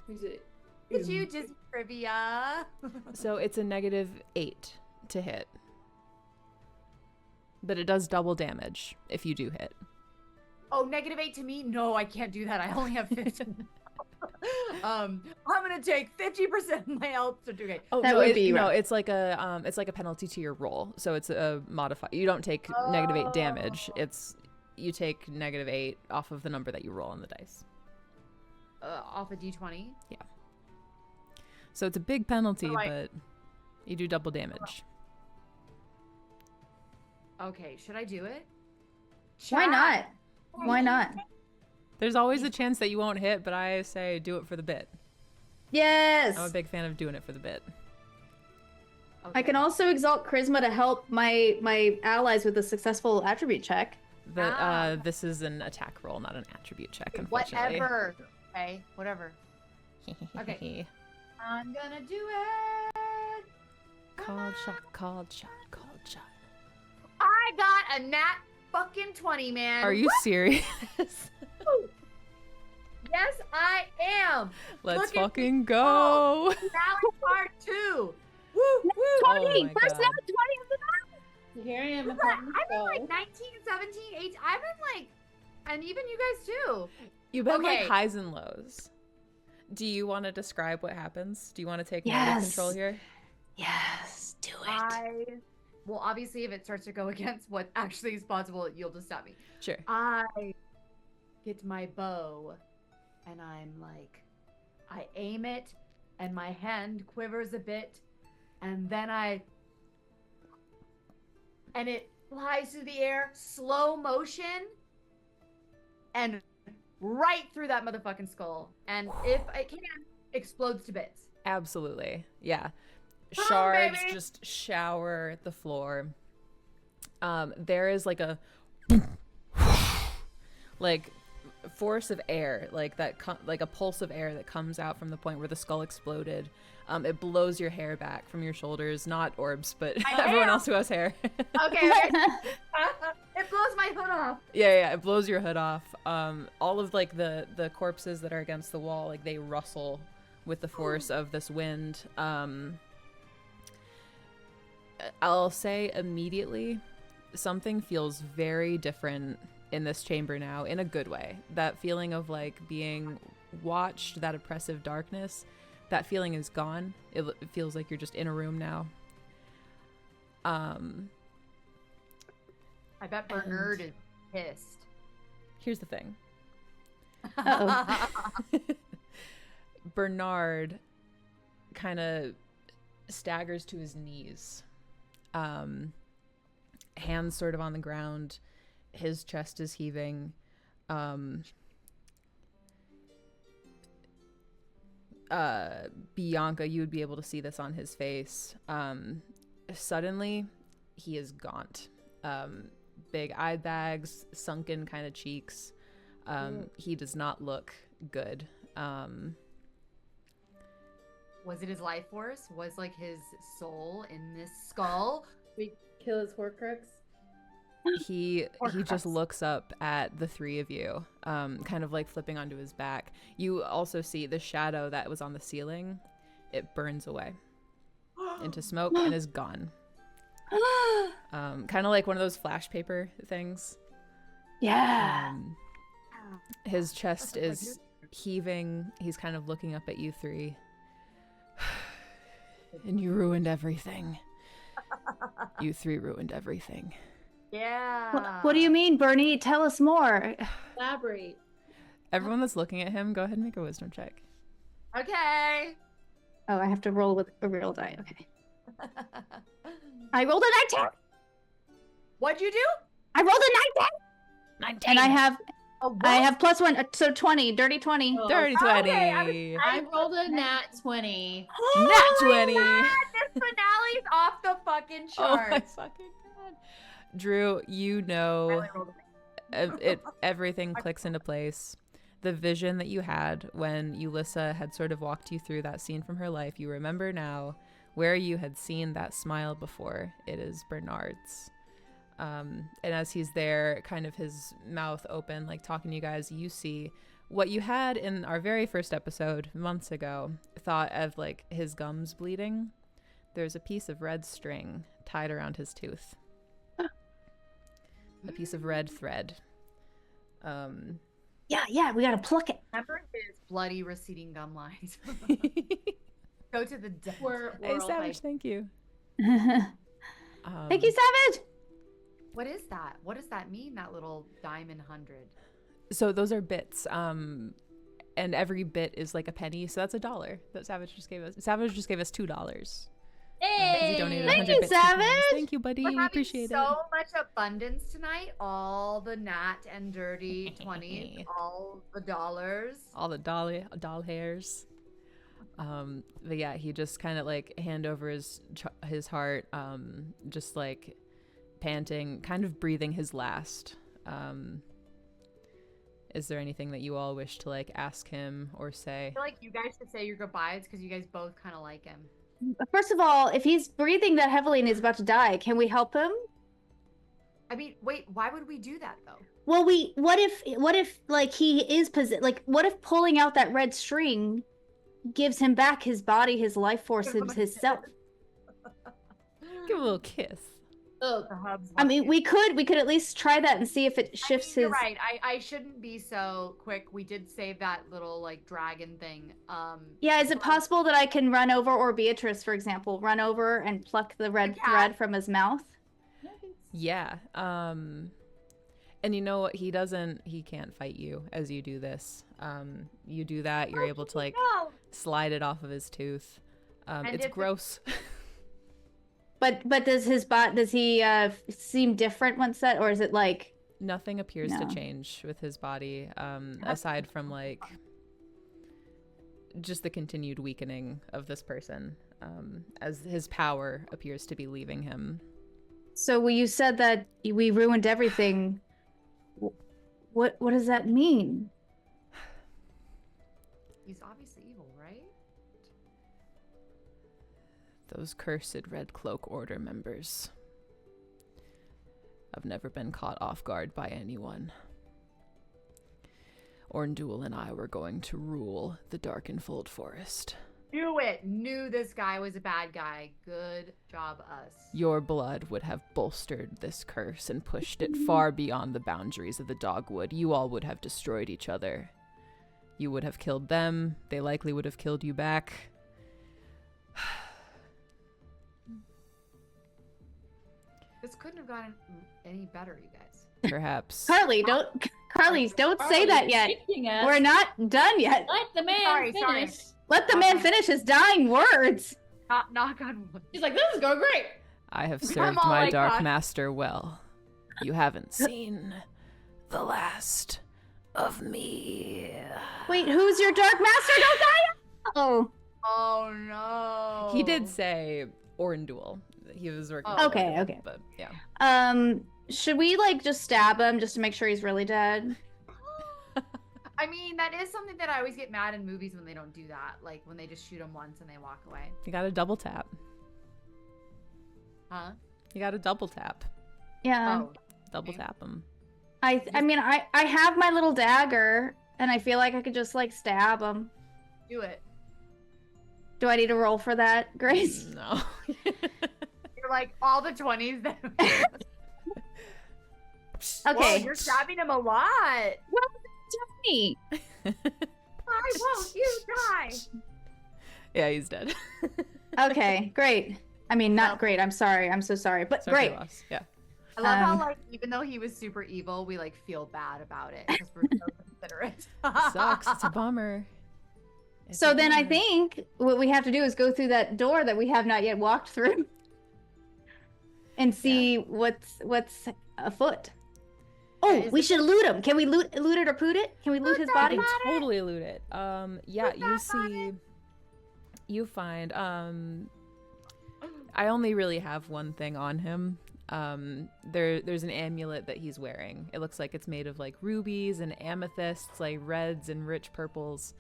Is it? Did you Disney trivia? so. It's a -8 to hit, but it does double damage if you do hit. Oh, -8 to me? No, I can't do that. I only have 15. I'm gonna take 50% of my health to do it. Oh, That no, would be no. rough. It's like a penalty to your roll, so it's a modifier. You don't take -8 damage. It's you take -8 off of the number that you roll on the dice. Off a d20. So it's a big penalty, Oh, but you do double damage. Okay, should I do it? Why not? Why not? There's always a chance that you won't hit, but I say do it for the bit. Yes! I'm a big fan of doing it for the bit. I can also exalt charisma to help my allies with a successful attribute check. This is an attack roll, not an attribute check, unfortunately. Whatever. Okay, whatever. Okay. I'm gonna do it. Called shot, called shot, called shot. I got a nat fucking 20, man. Are you serious? Yes, I am. Let's Look at me fucking go. Valley part 2. Woo, woo. Oh 20! my First God. nat 20 of the night! Here I am. What's that? I've been like 19, 17, 18. I've been like, and even you guys too. You've been Okay. like highs and lows. Do you want to describe what happens? Do you want to take Yes. negative control here? Yes, do it. Well, obviously, if it starts to go against what actually is possible, you'll just stop me. Sure. I get my bow, and I'm like, I aim it, and my hand quivers a bit, and then and it flies through the air, slow motion, and right through that motherfucking skull. And if I can, explodes to bits. Absolutely. Yeah. Come on, Shards baby. just shower the floor. There is like a like force of air, like that like a pulse of air that comes out from the point where the skull exploded. It blows your hair back from your shoulders, not Orbs, but My everyone hair. else who has hair. Okay. It blows my hood off. Yeah, it blows your hood off. All of like the corpses that are against the wall, like they rustle with the force of this wind. I'll say immediately, something feels very different in this chamber now, in a good way. That feeling of like being watched, that oppressive darkness, that feeling is gone. It feels like you're just in a room now. I bet Bernard is pissed. Here's the thing. Uh-oh. Bernard kind of staggers to his knees, hands sort of on the ground. His chest is heaving. Bianca, you would be able to see this on his face. Suddenly, he is gaunt. Big eye bags, sunken kind of cheeks. He does not look good. Was it his life force? Was like his soul in this skull? We kill his Horcrux. He just looks up at the three of you, kind of like flipping onto his back. You also see the shadow that was on the ceiling. It burns away into smoke and is gone. Kind of like one of those flash paper things. Yeah. His chest is heaving. He's kind of looking up at you three. And you ruined everything. You three ruined everything. Yeah. What do you mean, Bernie? Tell us more. Elaborate. Everyone that's looking at him, go ahead and make a wisdom check. Okay. Oh, I have to roll with a real die. Okay. I rolled a 19. What'd you do? I rolled a 19. And I have +1, so 20, dirty 20. Oh. Dirty 20. Okay, I rolled a nat 20. Nat 20. This finale's off the fucking Oh chart. my fucking god. Drew, you know, everything clicks into place. The vision that you had when Ulissa had sort of walked you through that scene from her life, you remember now where you had seen that smile before. It is Bernard's. And as he's there, kind of his mouth open, like talking to you guys, you see what you had in our very first episode months ago, thought of like his gums bleeding. There's a piece of red string tied around his tooth. A piece of red thread. Yeah, we gotta pluck it. Remember his bloody receding gum lines. Go to the dentist. Hey, Savage, thank you. Thank you, Savage. What is that? What does that mean, that little diamond 100? So those are bits. And every bit is like a penny. So that's $1 that Savage just gave us. Savage just gave us $2. Hey! He donated Thank 100 you, bits to us. Savage. Thank you, buddy. We're We having appreciate so it. much abundance tonight. All the nat and dirty 20s, all the dollars. All the doll hairs. But yeah, he just kind of like hand over his heart, just like panting, kind of breathing his last. Is there anything that you all wish to like ask him or say? I feel like you guys should say your goodbyes because you guys both kind of like him. First of all, if he's breathing that heavily and he's about to die, can we help him? I mean, wait, why would we do that though? Well, what if like he is what if pulling out that red string gives him back his body, his life force, his self? Give him a little kiss. Oh, I mean, we could at least try that and see if it shifts You're his. right. I shouldn't be so quick. We did save that little like dragon thing. Yeah, is it possible that I can run over, or Beatrice, for example, run over and pluck the red thread from his mouth? Yeah. And you know what? He can't fight you as you do this. You do that, you're able to like slide it off of his tooth. It's gross. But does he seem different once that, or is it like Nothing appears to change with his body, aside from like just the continued weakening of this person, as his power appears to be leaving him. So you said that we ruined everything. What does that mean? He's obviously evil, right? Those cursed Red Cloak Order members. I've never been caught off guard by anyone. Orndul and I were going to rule the Darkenfold Forest. Knew it. Knew this guy was a bad guy. Good job, us. Your blood would have bolstered this curse and pushed it far beyond the boundaries of the Dogwood. You all would have destroyed each other. You would have killed them. They likely would have killed you back. This couldn't have gotten any better, you guys. Perhaps. Carly, don't say that yet. Us. We're not done yet. Let the man Sorry, finish. sorry. Let the man finish his dying words. Knock on wood. She's like, this is going great. I have I'm served all my like dark that. master well. You haven't seen the last of me. Wait, who's your dark master? Don't die! Oh. Oh no. He did say Orndul. He was working. Oh. with Okay, Orndul, okay. But yeah. Should we like just stab him just to make sure he's really dead? I mean, that is something that I always get mad in movies when they don't do that. Like when they just shoot him once and they walk away. You got to double tap. Huh? You got to double tap. Yeah. Oh. Double Okay. tap him. I mean, I have my little dagger, and I feel like I could just like stab him. Do it. Do I need to roll for that, Grace? No. You're like all the 20s that Okay. Whoa, you're stabbing him a lot. Me. Why won't you die? Yeah, he's dead. Okay, great. I mean, not great. I'm sorry. I'm so sorry, but Sorry for great. your loss. Yeah. I love how Um, like even though he was super evil, we like feel bad about it because we're so considerate. Sucks. It's a bummer. It's So a then I bummer. think what we have to do is go through that door that we have not yet walked through and see what's afoot. Oh, is we it- should loot him. Can we loot it or poot it? Can we loot his You body? can totally loot it. Yeah, Put you that on see, you find, I only really have one thing on him. There's an amulet that he's wearing. It looks like it's made of like rubies and amethysts, like reds and rich purples.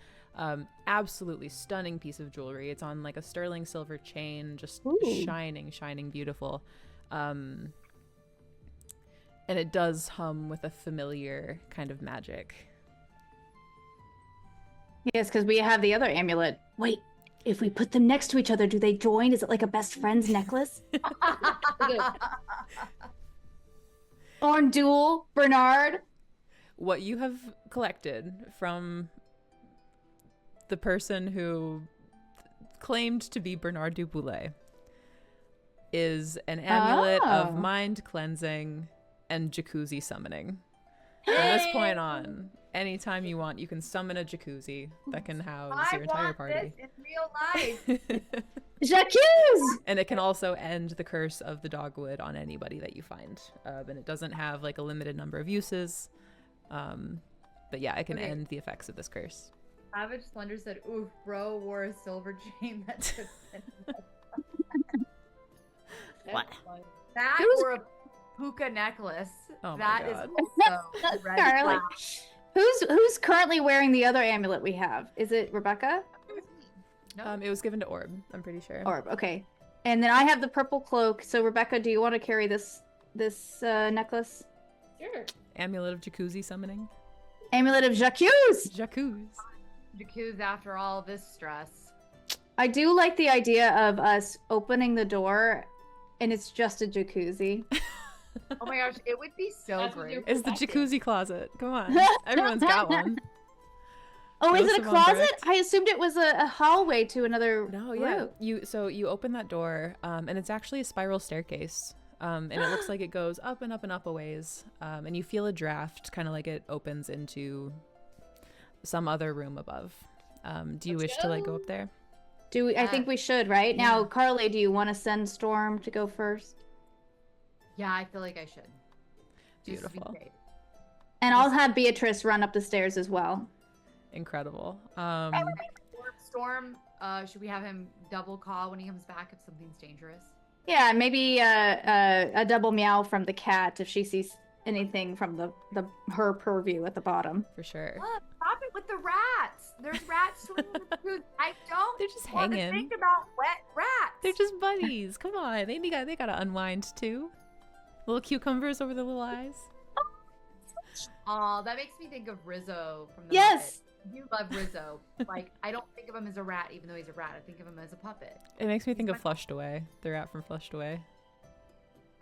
Absolutely stunning piece of jewelry. It's on like a sterling silver chain, just Ooh. shining beautiful. And it does hum with a familiar kind of magic. Yes, because we have the other amulet. Wait, if we put them next to each other, do they join? Is it like a best friends necklace? Orndul, Bernard. What you have collected from the person who claimed to be Bernard du Boulay is an amulet Oh. of mind cleansing and jacuzzi summoning. From this point on, anytime you want, you can summon a jacuzzi that can house I your entire want party. this in real life. J'accuse! And it can also end the curse of the dogwood on anybody that you find. And it doesn't have like a limited number of uses. But yeah, it can Okay. end the effects of this curse. Savage Slender said, "Oof, bro wore a silver chain that took." What? That Who's- or a puka necklace. Oh my That is God. also a red Carly. flag. Who's currently wearing the other amulet we have? Is it Rebecca? No. It was given to Orb, I'm pretty sure. Orb, okay. And then I have the purple cloak. So Rebecca, do you want to carry this necklace? Sure. Amulet of jacuzzi summoning. Amulet of J'accuse! Jacuzzi. Jacuzzi after all this stress. I do like the idea of us opening the door and it's just a jacuzzi. Oh my gosh, it would be so That's what great. you're- It's the Perfected. jacuzzi closet. Come on. Everyone's got one. Oh, is Most it of a 'em closet? bricked. I assumed it was a hallway to another No, yeah. room. You open that door, and it's actually a spiral staircase. And it looks like it goes up and up and up a ways. And you feel a draft, kind of like it opens into some other room above. Do you Let's wish to like go. go up there? I think we should, right? Now, Yeah. Carly, do you want to send Storm to go first? Yeah, I feel like I should. Just to be Beautiful. safe. And I'll have Beatrice run up the stairs as well. Incredible. Storm, should we have him double call when he comes back if something's dangerous? Yeah, maybe a double meow from the cat if she sees anything from her purview at the bottom. For sure. Look, stop it with the rats. There's rats swimming in the food. I don't They're just want to hanging. think about wet rats. They're just buddies. Come on. They gotta unwind too. Little cucumbers over the little eyes. Oh, that makes me think of Rizzo from the Yes. Muppets. You love Rizzo. Like, I don't think of him as a rat, even though he's a rat. I think of him as a puppet. It makes me think of Flushed Away. The rat from Flushed Away.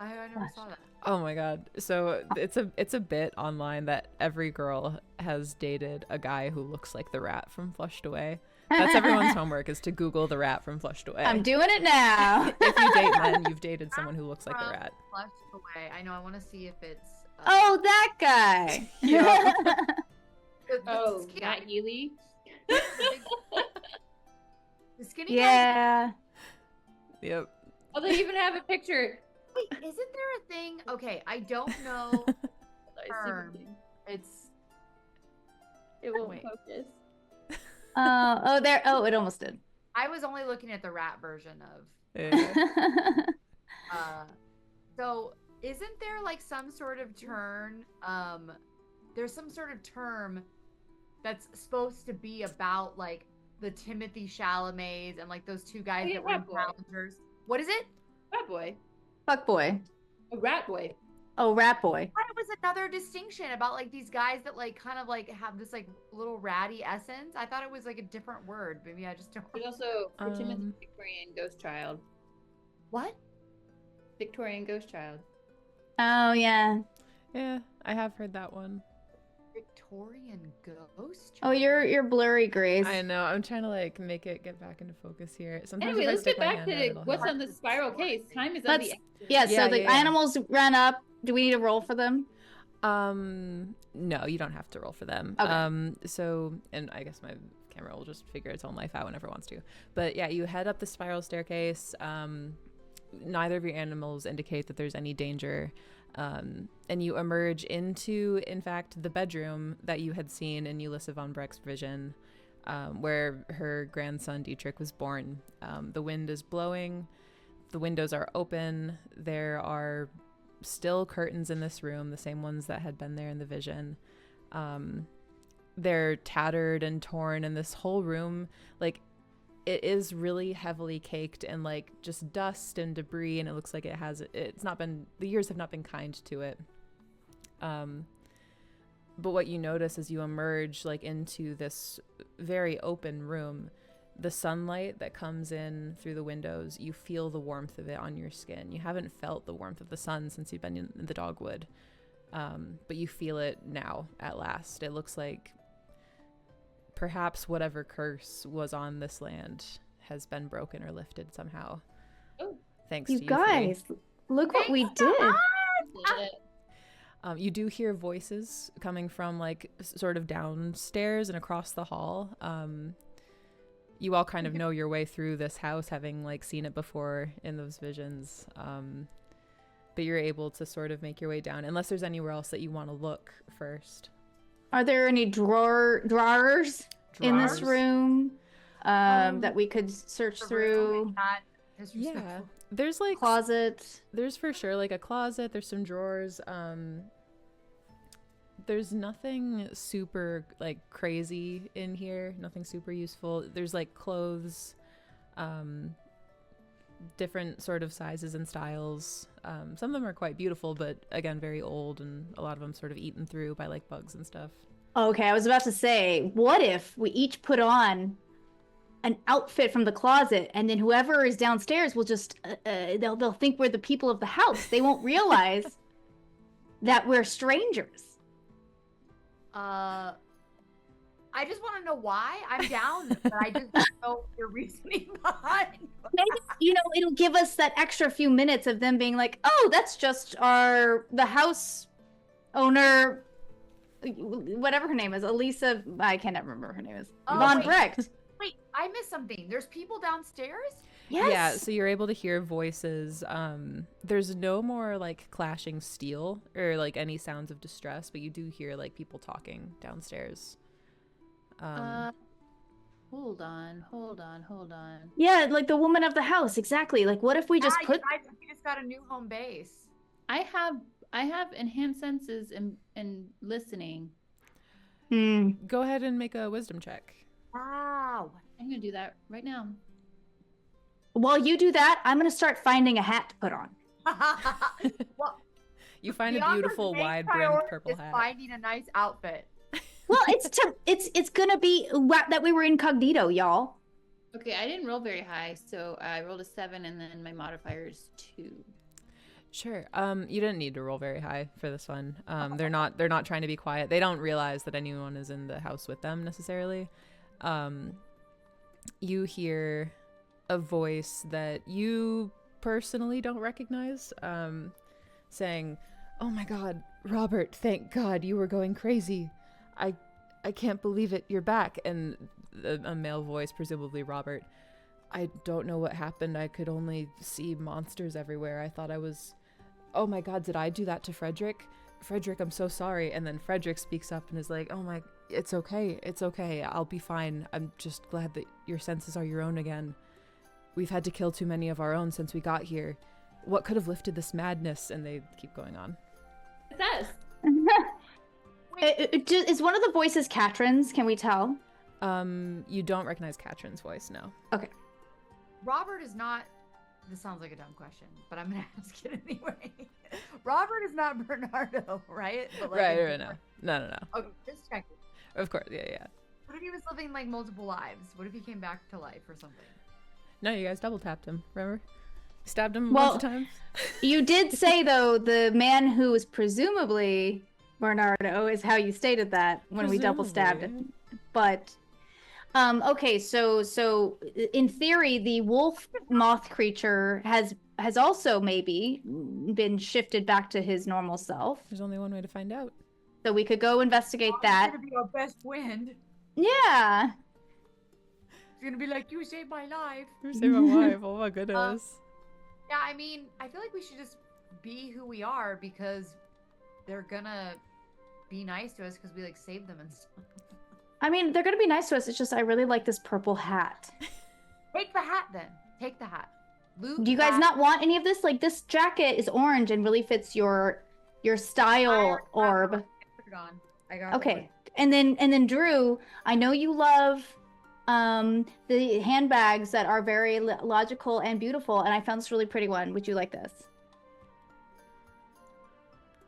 I never saw that. Oh my god. So it's a bit online that every girl has dated a guy who looks like the rat from Flushed Away. That's everyone's homework, is to Google the rat from Flushed Away. I'm doing it now. If you date men, you've dated someone who looks like the rat. Flushed away. I know. I want to see if it's. Oh, that guy. Yeah. Oh, skinny, Matt Healy. the skinny guy. Yeah. Yep. Oh, they even have a picture. Wait, isn't there a thing? Okay, I don't know. Term. It's. It won't Wait. focus. There. Oh, it almost did. I was only looking at the rat version of. Yeah. So isn't there like some sort of turn? There's some sort of term that's supposed to be about like the Timothy Chalamets and like those two guys Oh, yeah, that were in Rat Boy. Challengers. What is it? Rat boy. Fuck boy. A rat boy. Oh, rat boy. I thought it was another distinction about like these guys that like kind of like have this like little ratty essence. I thought it was like a different word. Maybe I just don't. There's also for Timothy Um, Victorian Ghost Child. What? Victorian Ghost Child. Oh yeah. Yeah, I have heard that one. Victorian ghost? Oh, you're blurry, Grace. I know. I'm trying to like make it get back into focus here. Sometimes Anyway, if I let's stick get my back hand out, to it'll what's help. on the spiral case. Time is of Let's. the Yeah. Yeah, So the yeah, yeah. animals ran up. Do we need to roll for them? No, you don't have to roll for them. Okay. So, and I guess my camera will just figure its own life out whenever it wants to. But yeah, you head up the spiral staircase. Neither of your animals indicate that there's any danger. And you emerge into, in fact, the bedroom that you had seen in Ulissa von Breck's vision, where her grandson Dietrich was born. The wind is blowing. The windows are open. There are still curtains in this room, the same ones that had been there in the vision. They're tattered and torn, and this whole room, like, it is really heavily caked and like just dust and debris, and it looks like it's not been, the years have not been kind to it. But what you notice as you emerge like into this very open room, the sunlight that comes in through the windows, you feel the warmth of it on your skin. You haven't felt the warmth of the sun since you've been in the dogwood, but you feel it now at last. It looks like perhaps whatever curse was on this land has been broken or lifted somehow. Oh. Thanks You to guys, look what we did. You do hear voices coming from like sort of downstairs and across the hall. You all kind of know your way through this house, having like seen it before in those visions. But you're able to sort of make your way down, unless there's anywhere else that you want to look first. Are there any drawers in this Drawers? room that we could search The room through? is not Yeah, disrespectful. there's like Closet. there's for sure like a closet. There's some drawers. There's nothing super like crazy in here. Nothing super useful. There's like clothes, different sort of sizes and styles. Some of them are quite beautiful, but again, very old, and a lot of them sort of eaten through by like bugs and stuff. Okay, I was about to say, what if we each put on an outfit from the closet, and then whoever is downstairs will just they'll think we're the people of the house. They won't realize that we're strangers. I just want to know why. I'm down, but I just don't know your reasoning behind. Maybe, it'll give us that extra few minutes of them being like, oh, that's just the house owner, whatever her name is, Elisa, I can't remember her name is, Oh, Von wait. Brecht. Wait, I missed something. There's people downstairs? Yes. Yeah, so you're able to hear voices. There's no more like clashing steel or like any sounds of distress, but you do hear like people talking downstairs. Hold on. Yeah, like the woman of the house, exactly. Like, what if we just put... We just got a new home base. I have enhanced senses and listening. Go ahead and make a wisdom check. Wow. I'm gonna do that right now. While you do that, I'm going to start finding a hat to put on. Well, You find a Bianca's beautiful main wide brimmed priority purple is hat. finding a nice outfit. Well, it's going to be that we were incognito, y'all. Okay, I didn't roll very high, so I rolled a 7, and then my modifier is 2. Sure. You didn't need to roll very high for this one. They're not trying to be quiet. They don't realize that anyone is in the house with them necessarily. you hear a voice that you personally don't recognize, saying, "Oh my God, Robert! Thank God you were going crazy. I can't believe it. You're back." And a male voice, presumably Robert. "I don't know what happened. I could only see monsters everywhere. I thought I was. Oh my God, did I do that to Frederick? Frederick, I'm so sorry." And then Frederick speaks up and is like, "Oh my, it's okay. It's okay. I'll be fine. I'm just glad that your senses are your own again. We've had to kill too many of our own since we got here. What could have lifted this madness?" And they keep going on. It's us. Is one of the voices Katrin's? Can we tell? You don't recognize Katrin's voice, no. Okay. Robert is not. This sounds like a dumb question, but I'm gonna ask it anyway. Robert is not Bernardo, right? But like Right, no. Okay, just checking. Of course, yeah. What if he was living like multiple lives? What if he came back to life or something? No, you guys double tapped him, remember? Stabbed him Well, lots of times. You did say, though, the man who was presumably Bernardo is how you stated that when we double stabbed him. But, okay, so in theory, the wolf moth creature has also maybe been shifted back to his normal self. There's only one way to find out. So we could go investigate that. It's gonna be our best friend. Yeah. It's gonna be like, you saved my life. You saved my wife. Oh my goodness. Yeah, I mean, I feel like we should just be who we are because they're gonna be nice to us because we like saved them and stuff. I mean, they're gonna be nice to us. It's just I really like this purple hat. Take the hat then. Take the hat. Loot Do you guys that. not want any of this? Like, this jacket is orange and really fits your style orb. Put it on. I got Okay. And then Drew, I know you love the handbags that are very logical and beautiful, and I found this really pretty one. Would you like this?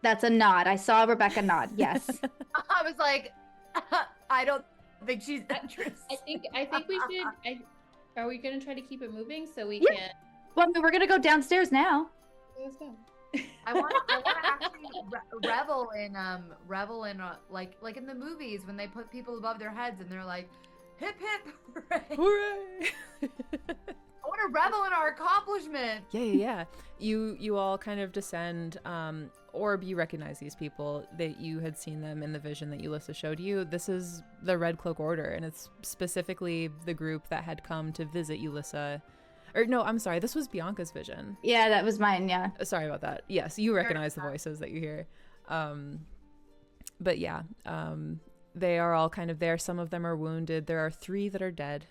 That's a nod. I saw Rebecca nod. Yes. I was like, I don't think she's interested. I think we should. Are we gonna try to keep it moving so we Yeah. can? Well, I mean, we're gonna go downstairs now. Let's go. I want to actually revel in like in the movies when they put people above their heads and they're like, hip hip hooray! Hooray! I want to revel in our accomplishment. Yeah. You all kind of descend. Orb, you recognize these people, that you had seen them in the vision that Ulyssa showed you. This is the Red Cloak Order, and it's specifically the group that had come to visit Ulyssa. Or no, I'm sorry, this was Bianca's vision. Yeah, that was mine. Yeah. Sorry about that. Yes, you recognize the voices that you hear. But yeah, they are all kind of there. Some of them are wounded. There are 3 that are dead.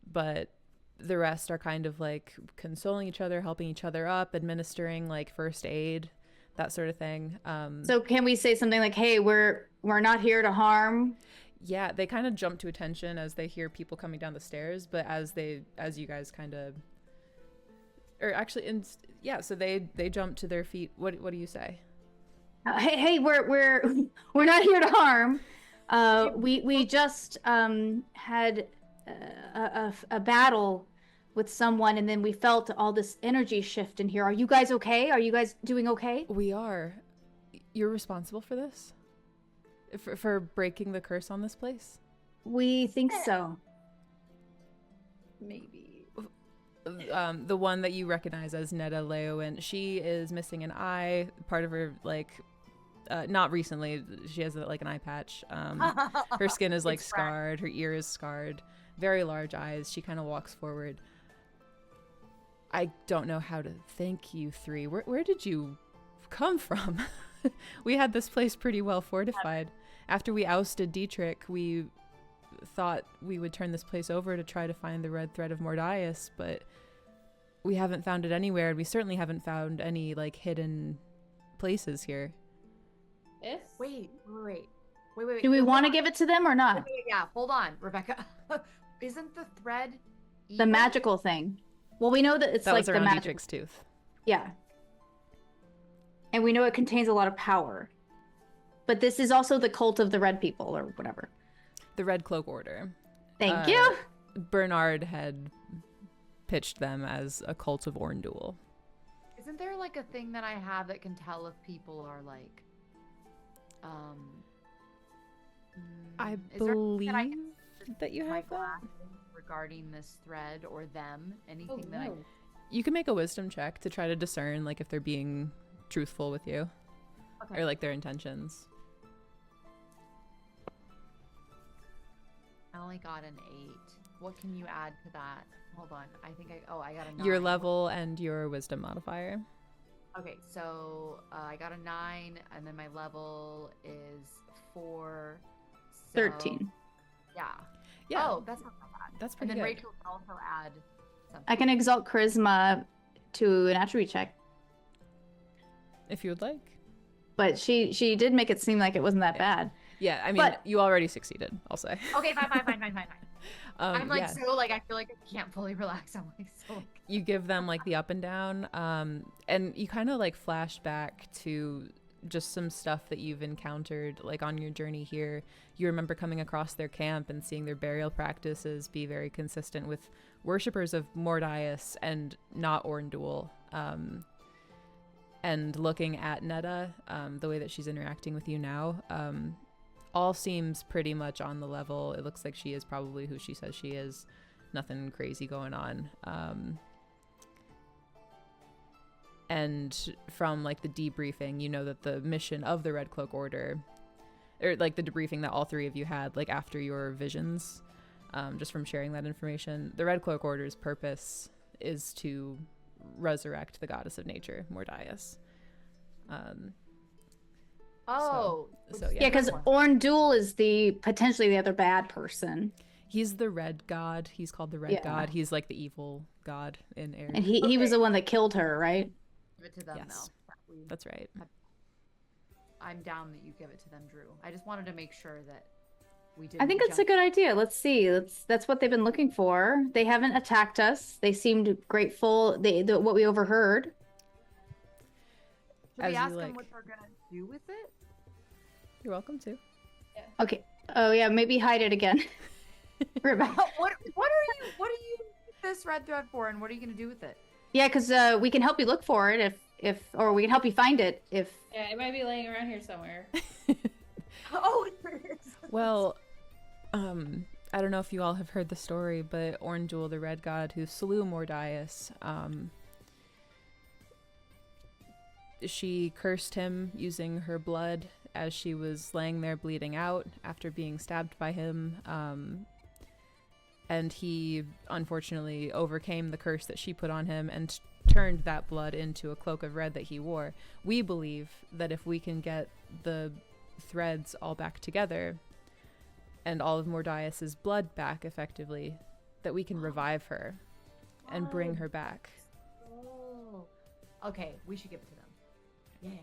But the rest are kind of like consoling each other, helping each other up, administering like first aid, that sort of thing. So can we say something like, "Hey, we're not here to harm"? Yeah, they kind of jump to attention as they hear people coming down the stairs, but as you guys kind of, or actually, so they jump to their feet. What do you say? Hey, we're not here to harm. We just had a battle with someone, and then we felt all this energy shift in here. Are you guys okay? Are you guys doing okay? We are. You're responsible for this? For breaking the curse on this place? We think so. Maybe. The one that you recognize as Netta Leowin, she is missing an eye. Part of her, like, not recently, she has like an eye patch. Her skin is like scarred. Her ear is scarred. Very large eyes. She kind of walks forward. I don't know how to thank you 3. Where did you come from? We had this place pretty well fortified. After we ousted Dietrich, we thought we would turn this place over to try to find the red thread of Mordias, but we haven't found it anywhere, and we certainly haven't found any like hidden places here. If Wait. Do we Hold want to on. give it to them or not? Okay, yeah, hold on, Rebecca. Isn't the thread The evil? magical thing. Well, we know that it's That like was the around magic. Dietrich's tooth. Yeah. And we know it contains a lot of power. But this is also the cult of the red people or whatever. The Red Cloak Order. Thank you. Bernard had pitched them as a cult of Orndul. Isn't there like a thing that I have that can tell if people are like, I is there anything believe that I can that you my have that? glasses regarding this thread or them? Anything Oh, that no. You can make a wisdom check to try to discern like if they're being truthful with you Okay. or like their intentions. I only got an 8. What can you add to that? Hold on. I think I got a 9. Your level and your wisdom modifier. Okay, so I got a 9, and then my level is 4. So, 13. Yeah. Yeah, Oh, that's not bad. that's And pretty then good. Rachel can also add something. I can exalt charisma to an attribute check, If you would like. but she did make it seem like it wasn't that bad. Yeah, I mean, But- you already succeeded, I'll say. Okay, fine. I'm like yeah. so like I feel like I can't fully relax. I'm like so. You give them like the up and down, and you kind of like flash back to just some stuff that you've encountered like on your journey here. You remember coming across their camp and seeing their burial practices be very consistent with worshippers of Mordias and not Orndul. And looking at Netta, the way that she's interacting with you now, all seems pretty much on the level. It looks like she is probably who she says she is. Nothing crazy going on. And from like the debriefing, you know that the mission of the Red Cloak Order, or like the debriefing that all three of you had like after your visions, just from sharing that information, the Red Cloak Order's purpose is to resurrect the goddess of nature, Mordias. Oh. so which- yeah. Yeah, because Orndul is the potentially the other bad person, He's the red god. He's called the red Yeah. god. He's like the evil god in Air. and he was Okay. the one that killed her, right? Give it to them Yes. now. That's right. I'm down that you give it to them, Drew. I just wanted to make sure that we did. I think that's a good idea. Let's see. That's what they've been looking for. They haven't attacked us. They seemed grateful. What we overheard. Should as we you ask them like. what they're gonna do with it? You're welcome to. Okay. Oh yeah, maybe hide it again. Rebecca. What are you this red thread for, and what are you gonna do with it? Yeah, because we can help you look for it or we can help you find it if. Yeah, it might be laying around here somewhere. Oh, there it is. Well, I don't know if you all have heard the story, but Orndul, the red god who slew Mordias, she cursed him using her blood as she was laying there bleeding out after being stabbed by him. And he unfortunately overcame the curse that she put on him and turned that blood into a cloak of red that he wore. We believe that if we can get the threads all back together and all of Mordias's blood back effectively, that we can revive her and bring her back. Oh. Okay, we should give it to them. Yeah.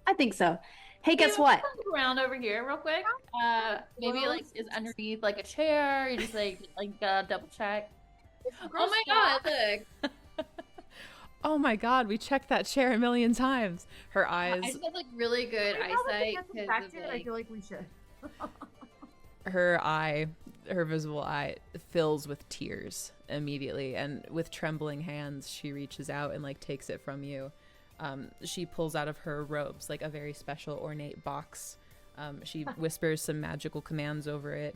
I think so. Hey, guess Hey, what? Look around over here real quick. Maybe it, like is underneath like a chair. You just like double check. Oh my god! Look, Oh my god, we checked that chair a million times. Her I eyes, just have like really good Now that eyesight it gets because of infected, I like. feel like we should. her visible eye fills with tears immediately, and with trembling hands she reaches out and like takes it from you. She pulls out of her robes like a very special ornate box. She whispers some magical commands over it.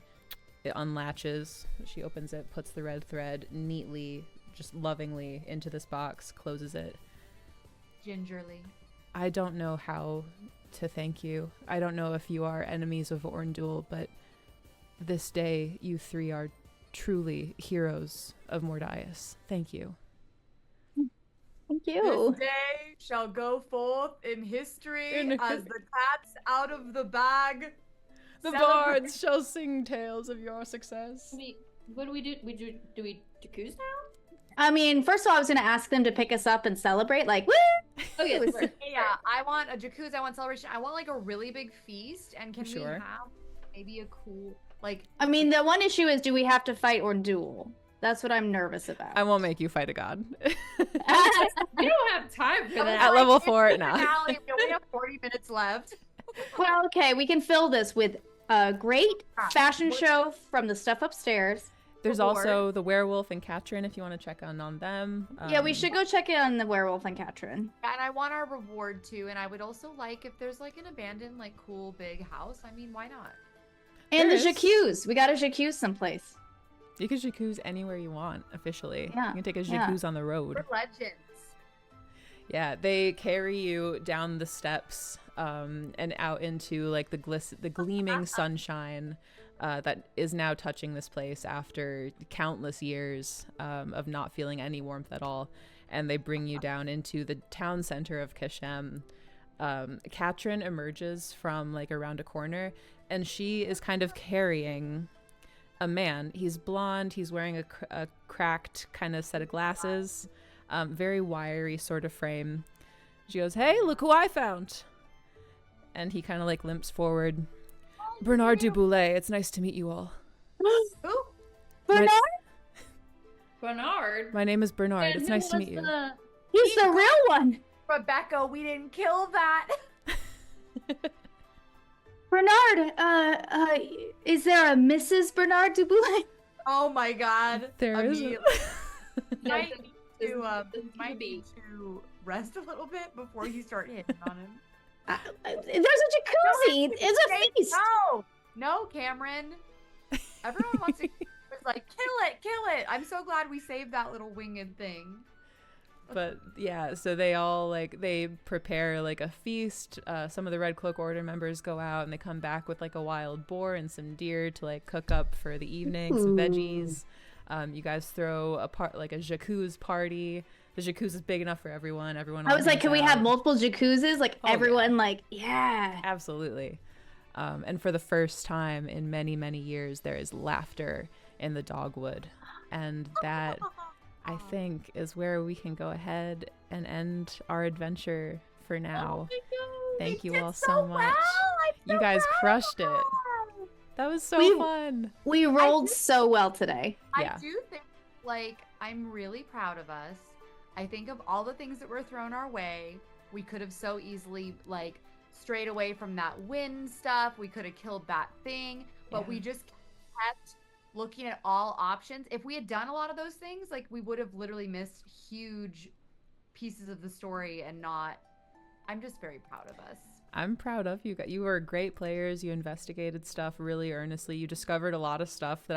It unlatches. She opens it, puts the red thread neatly, just lovingly into this box, closes it. Gingerly. I don't know how to thank you. I don't know if you are enemies of Orndul, but this day you three are truly heroes of Mordias. Thank you. Thank you. This day shall go forth in history In as the cat's out of the bag. The Celebrate- bards shall sing tales of your success. What do we do? Do we jacuzzi now? I mean, first of all, I was going to ask them to pick us up and celebrate, like, woo! Oh yeah, It was- Yeah, I want a jacuzzi. I want celebration. I want like a really big feast. And can we Sure. have maybe a cool like? I mean, the one issue is, do we have to fight or duel? That's what I'm nervous about. I won't make you fight a god. we don't have time for At that. level it's 4, the nah. finale. We only have 40 minutes left. Well, okay, we can fill this with a great fashion show from the stuff upstairs. There's Or- also the werewolf and Katrin if you want to check on them. Yeah, we should go check in on the werewolf and Katrin. And I want our reward too. And I would also like if there's like an abandoned, like cool big house. I mean, why not? And There the is. jacuzzi. We got a jacuzzi someplace. You can jacuzzi anywhere you want, officially. Yeah, You can take a yeah. jacuzzi on the road. We're legends. Yeah, they carry you down the steps and out into like the gleaming sunshine that is now touching this place after countless years of not feeling any warmth at all. And they bring you down into the town center of Kashem. Katrin emerges from like around a corner, and she is kind of carrying a man. He's blonde. He's wearing a cracked kind of set of glasses. Very wiry sort of frame. She goes, "Hey, look who I found." And he kind of like limps forward. "Bernard Duboulet, it's nice to meet you all. Who? Bernard? Bernard. My name is Bernard. And It's who nice to was meet you." He's the real one. Rebecca, we didn't kill that. Bernard, is there a Mrs. Bernard Duboulet? Oh my god. There is. Immediately. Yes, Might need to rest a little bit before you start hitting on him. There's a jacuzzi. It's a feast. No, Cameron. Everyone wants to. It's like kill it. I'm so glad we saved that little winged thing. But yeah, so they all they prepare like a feast. Some of the Red Cloak Order members go out and they come back with like a wild boar and some deer to like cook up for the evening, some veggies. You guys throw a jacuzzi party. The jacuzzi is big enough for everyone. I was like, can we have out. multiple jacuzzis? Like Oh, yeah. everyone, yeah. Absolutely. And for the first time in many, many years, there is laughter in the dogwood. And that, I think, is where we can go ahead and end our adventure for now. Thank you all so much. You guys crushed it. That was so fun. We rolled so well today. Yeah. I do think, I'm really proud of us. I think of all the things that were thrown our way, we could have so easily, strayed away from that wind stuff. We could have killed that thing, but we just kept looking at all options. If we had done a lot of those things, we would have literally missed huge pieces of the story and not. I'm just very proud of us. I'm proud of you guys. You were great players. You investigated stuff really earnestly. You discovered a lot of stuff that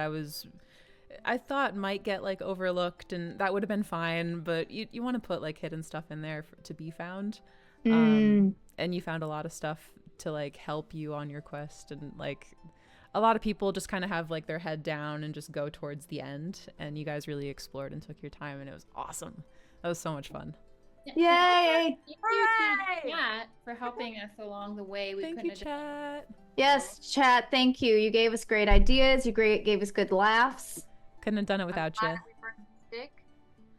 I thought might get overlooked, and that would have been fine, but you want to put hidden stuff in there to be found. And you found a lot of stuff to help you on your quest, and a lot of people just kind of have their head down and just go towards the end, and you guys really explored and took your time, and it was awesome. That was so much fun. Yay! Thank you to Chat for helping us along the way. Thank you, chat. Yes, chat. Thank you. You gave us great ideas. You gave us good laughs. Couldn't have done it without you.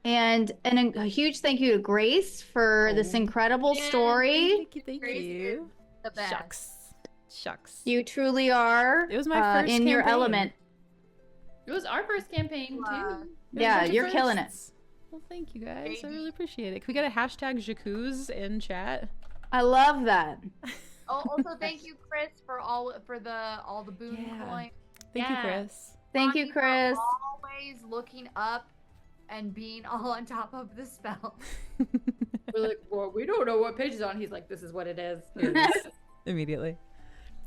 And a huge thank you to Grace for this incredible story. Thank Grace you. The best. Shucks. You truly are. It was my first in your campaign. element. It was our first campaign too. Yeah, Bunch of you're killing it. firsts. Well, thank you guys. I really appreciate it. Can we get a hashtag jacuzzi in chat? I love that. Oh, also thank you, Chris, for all the boon coin. Thank you, Chris. Thank you, Chris. Always looking up and being all on top of the spell. We're like, well, we don't know what page is on. He's like, this is what it is. Immediately.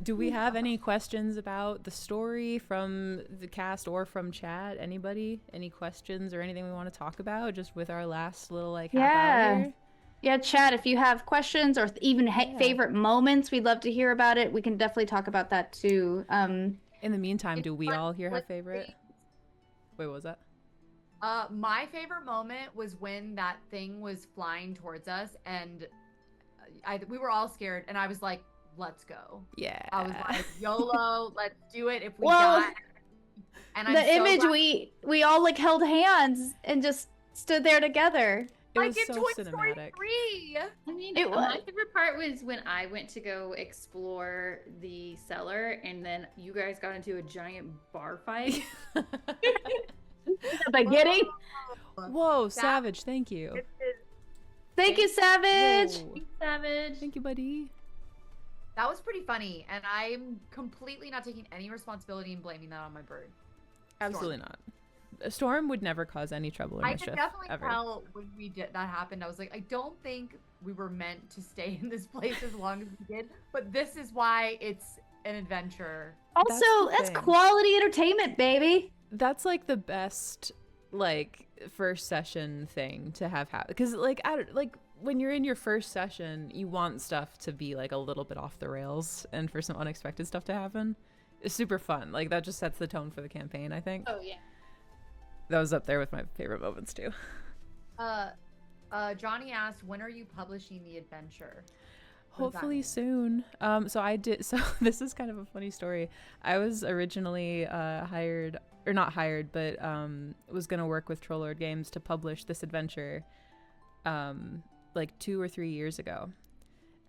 Do we have any questions about the story from the cast or from chat? Anybody? Any questions or anything we want to talk about just with our last little half hour? Yeah, chat, if you have questions or even favorite moments, we'd love to hear about it. We can definitely talk about that too. In the meantime, do we all here have favorite? Wait, what was that? My favorite moment was when that thing was flying towards us, and we were all scared, and I was like, let's go. Yeah. I was like, YOLO, let's do it if we die. And the image we all held hands and just stood there together. It was in so Toy cinematic. Story 3. I mean, It my was. favorite part was when I went to go explore the cellar, and then you guys got into a giant bar fight. By getting. Whoa, Savage, thank you. Thank you, Savage. Whoa. Savage. Thank you, buddy. That was pretty funny, and I'm completely not taking any responsibility and blaming that on my bird. Absolutely not. A storm would never cause any trouble or I mischief. could definitely ever. tell when that happened. I was like, I don't think we were meant to stay in this place as long as we did, but this is why it's an adventure. Also, that's thing. quality entertainment, baby. That's like the best like first session thing to have happen, because like I don't like when you're in your first session, you want stuff to be like a little bit off the rails and for some unexpected stuff to happen. It's super fun. Like that just sets the tone for the campaign, I think. Oh yeah. That was up there with my favorite moments too. Johnny asked, when are you publishing the adventure? What does that Hopefully mean? soon. So this is kind of a funny story. I was originally hired, or not hired, but was going to work with Trollord Games to publish this adventure like 2 or 3 years ago.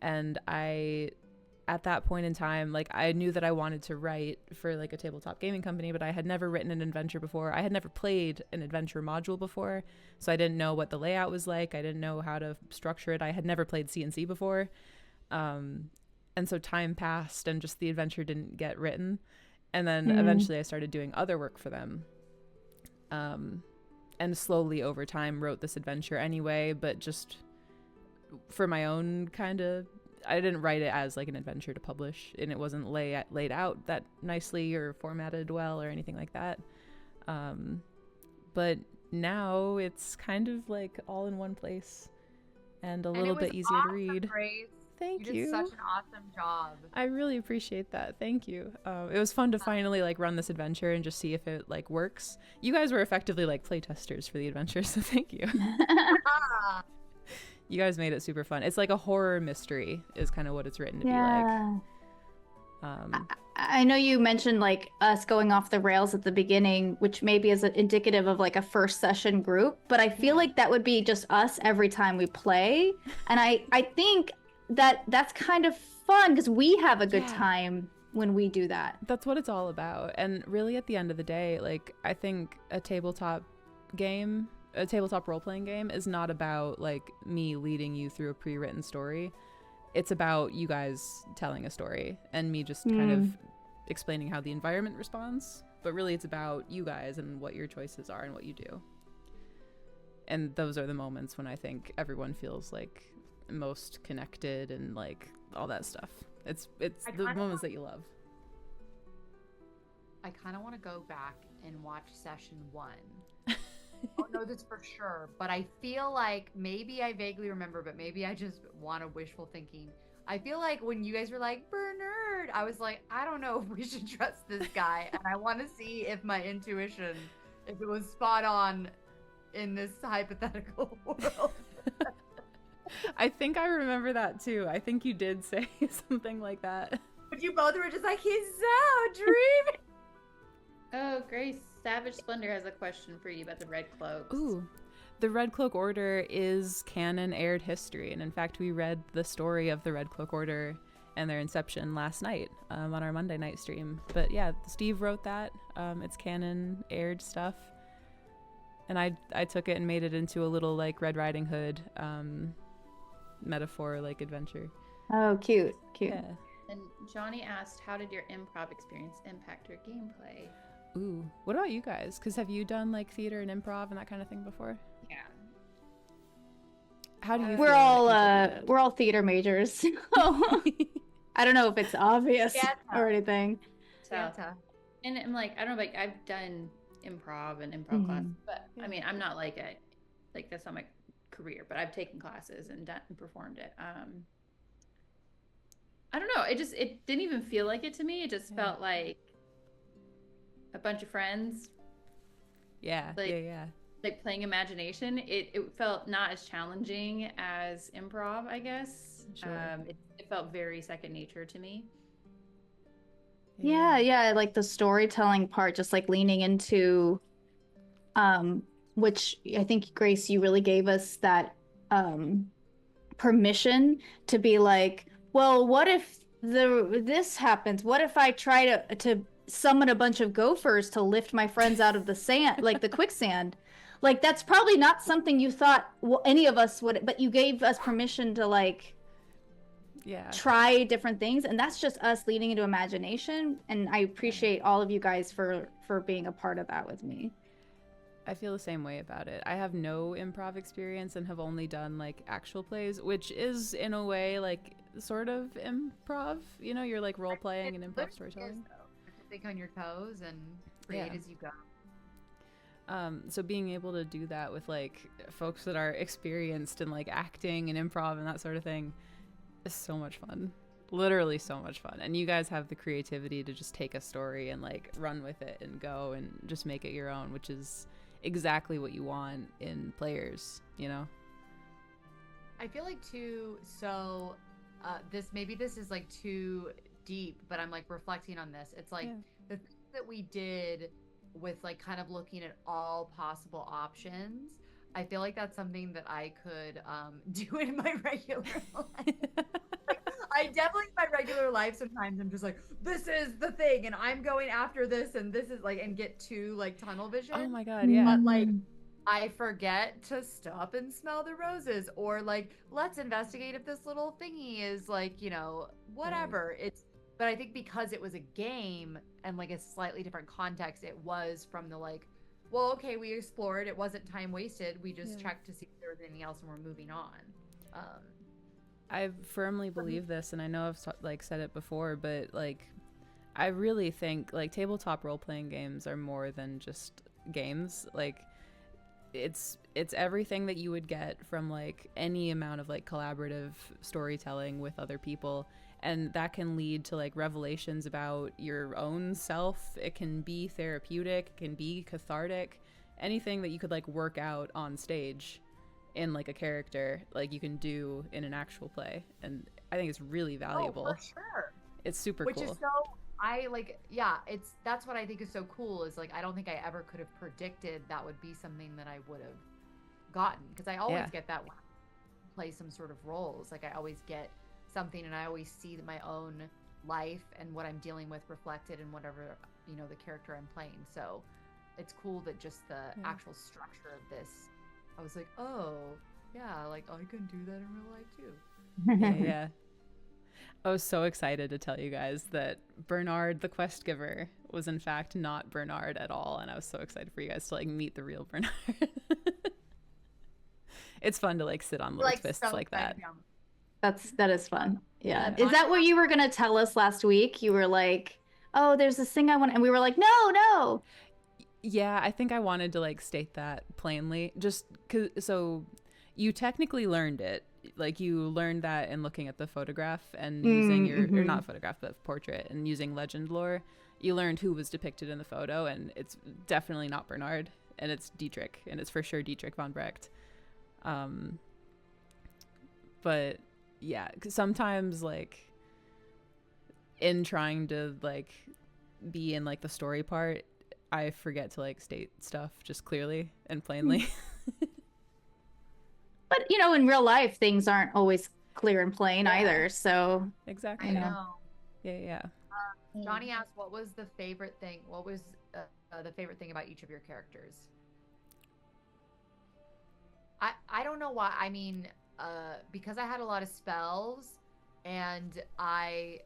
And at that point in time, like I knew that I wanted to write for like a tabletop gaming company, but I had never written an adventure before. I had never played an adventure module before, so I didn't know what the layout was like. I didn't know how to structure it. I had never played C&C before. And so time passed and just the adventure didn't get written. And then eventually I started doing other work for them. And slowly over time wrote this adventure anyway, but just for my own kind of, I didn't write it as like an adventure to publish, and it wasn't laid out that nicely or formatted well or anything like that. But now it's kind of like all in one place and a little bit easier to read. Grace. Thank you. You did such an awesome job. I really appreciate that. Thank you. It was fun to finally like run this adventure and just see if it like works. You guys were effectively like play testers for the adventure, so thank you. You guys made it super fun. It's like a horror mystery is kind of what it's written to be like. I know you mentioned like us going off the rails at the beginning, which maybe is indicative of like a first session group, but I feel like that would be just us every time we play. And I think that's kind of fun because we have a good time when we do that. That's what it's all about. And really at the end of the day, like I think a tabletop role-playing game is not about like me leading you through a pre-written story. It's about you guys telling a story and me just kind of explaining how the environment responds. But really it's about you guys and what your choices are and what you do. And those are the moments when I think everyone feels like most connected and like all that stuff. It's the moments that you love. I kind of want to go back and watch session 1. I don't know this for sure, but I feel like maybe I vaguely remember, but maybe I just want to wishful thinking. I feel like when you guys were like, Bernard, I was like, I don't know if we should trust this guy. And I want to see if my intuition, if it was spot on in this hypothetical world. I think I remember that too. I think you did say something like that. But you both were just like, he's so dreamy. Oh, Grace, Savage Splendor has a question for you about the Red Cloaks. Ooh. The Red Cloak Order is canon aired history. And in fact, we read the story of the Red Cloak Order and their inception last night on our Monday night stream. But yeah, Steve wrote that. It's canon aired stuff. And I took it and made it into a little like Red Riding Hood metaphor like adventure. Oh, cute. Yeah. And Johnny asked, how did your improv experience impact your gameplay? Ooh, what about you guys? Because have you done like theater and improv and that kind of thing before? Yeah. How do you? We're all theater majors. So I don't know if it's obvious or anything. So, and I'm like, I don't know, like I've done improv and improv classes, but I mean, I'm not like that's not my career, but I've taken classes and done and performed it. I don't know. It didn't even feel like it to me. It just felt like a bunch of friends. Yeah. Like playing imagination. It felt not as challenging as improv, I guess. Sure. It felt very second nature to me. Yeah, like the storytelling part, just like leaning into, which I think, Grace, you really gave us that permission to be like, well, what if this happens? What if I try to summon a bunch of gophers to lift my friends out of the sand, like the quicksand? Like, that's probably not something you thought any of us would, but you gave us permission to like try different things, and that's just us leaning into imagination. And I appreciate all of you guys for being a part of that with me. I feel the same way about it. I have no improv experience and have only done like actual plays, which is in a way like sort of improv. You know, you're like role playing and improv storytelling. You have to think on your toes and create as you go. So being able to do that with like folks that are experienced in like acting and improv and that sort of thing is so much fun. Literally so much fun. And you guys have the creativity to just take a story and like run with it and go and just make it your own, which is exactly what you want in players, you know? I feel like too, so this is like too deep, but I'm like reflecting on this. It's like the things that we did with like kind of looking at all possible options. I feel like that's something that I could do in my regular life. I definitely in my regular life sometimes I'm just like, this is the thing and I'm going after this and this is like, and get too like tunnel vision. Oh my God, yeah. But like I forget to stop and smell the roses, or like, let's investigate if this little thingy is like, you know, whatever. But I think because it was a game and like a slightly different context, it was from the like, well, okay, we explored, it wasn't time wasted, we just checked to see if there was anything else and we're moving on. I firmly believe this, and I know I've like said it before, but like I really think like tabletop role-playing games are more than just games. Like it's everything that you would get from like any amount of like collaborative storytelling with other people, and that can lead to like revelations about your own self. It can be therapeutic, it can be cathartic, anything that you could like work out on stage in like a character, like you can do in an actual play, and I think it's really valuable. Oh, for sure. It's super Which cool. is so, I like, that's what I think is so cool, is like I don't think I ever could have predicted that would be something that I would have gotten, because I always get that when I play some sort of roles. Like I always get something and I always see my own life and what I'm dealing with reflected in whatever, you know, the character I'm playing. So it's cool that just the actual structure of this, I was like, oh yeah, like I can do that in real life too. Yeah. I was so excited to tell you guys that Bernard, the quest giver, was in fact not Bernard at all, and I was so excited for you guys to like meet the real Bernard. It's fun to like sit on little twists so like that. That is fun. Yeah. Is that what you were gonna tell us last week? You were like, oh, there's this thing I want, and we were like, no. Yeah, I think I wanted to like state that plainly, just so you technically learned it. Like you learned that in looking at the photograph and using your, or not photograph, but portrait, and using legend lore. You learned who was depicted in the photo, and it's definitely not Bernard, and it's Dietrich, and it's for sure Dietrich von Brecht. But yeah, 'cause sometimes like in trying to like be in like the story part, I forget to like state stuff just clearly and plainly. But you know, in real life, things aren't always clear and plain either. So exactly. I know. Yeah. Johnny asked, what was the favorite thing? What was the favorite thing about each of your characters? I don't know why. I mean, because I had a lot of spells, and I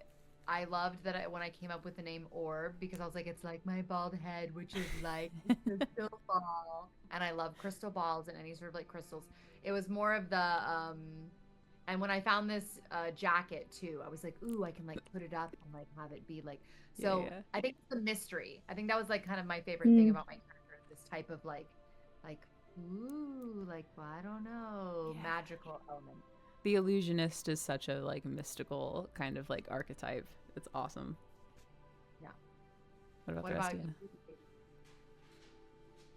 loved that when I came up with the name Orb, because I was like, it's like my bald head, which is like a crystal ball, and I love crystal balls and any sort of like crystals. It was more of the and when I found this jacket too, I was like, ooh, I can like put it up and like have it be like, so I think it's the mystery. I think that was like kind of my favorite thing about my character, this type of like ooh, like, well, I don't know, magical element. The illusionist is such a like mystical kind of like archetype. It's awesome. Yeah. What about the rest of you?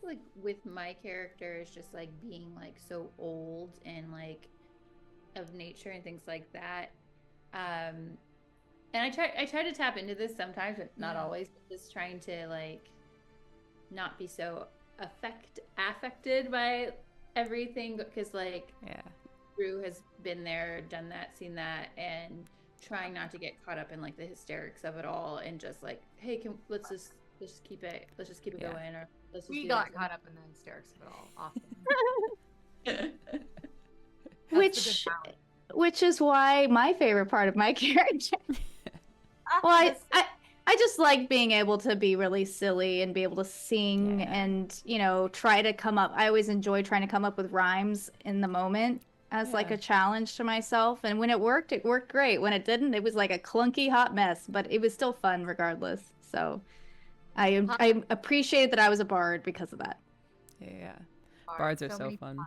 Like with my character, it's just like being like so old and like of nature and things like that. And I try to tap into this sometimes, but not always. Just trying to like not be so affected by everything, because like Drew has been there, done that, seen that, and trying not to get caught up in like the hysterics of it all, and just like, hey, let's just keep it going, or let's just we do got this. caught up in the hysterics of it all often. which is why my favorite part of my character. Well, I just like being able to be really silly and be able to sing and, you know, try to come up. I always enjoy trying to come up with rhymes in the moment as like a challenge to myself. And when it worked great. When it didn't, it was like a clunky hot mess, but it was still fun regardless. So I appreciate that I was a bard because of that. Yeah. Bards are so many fun.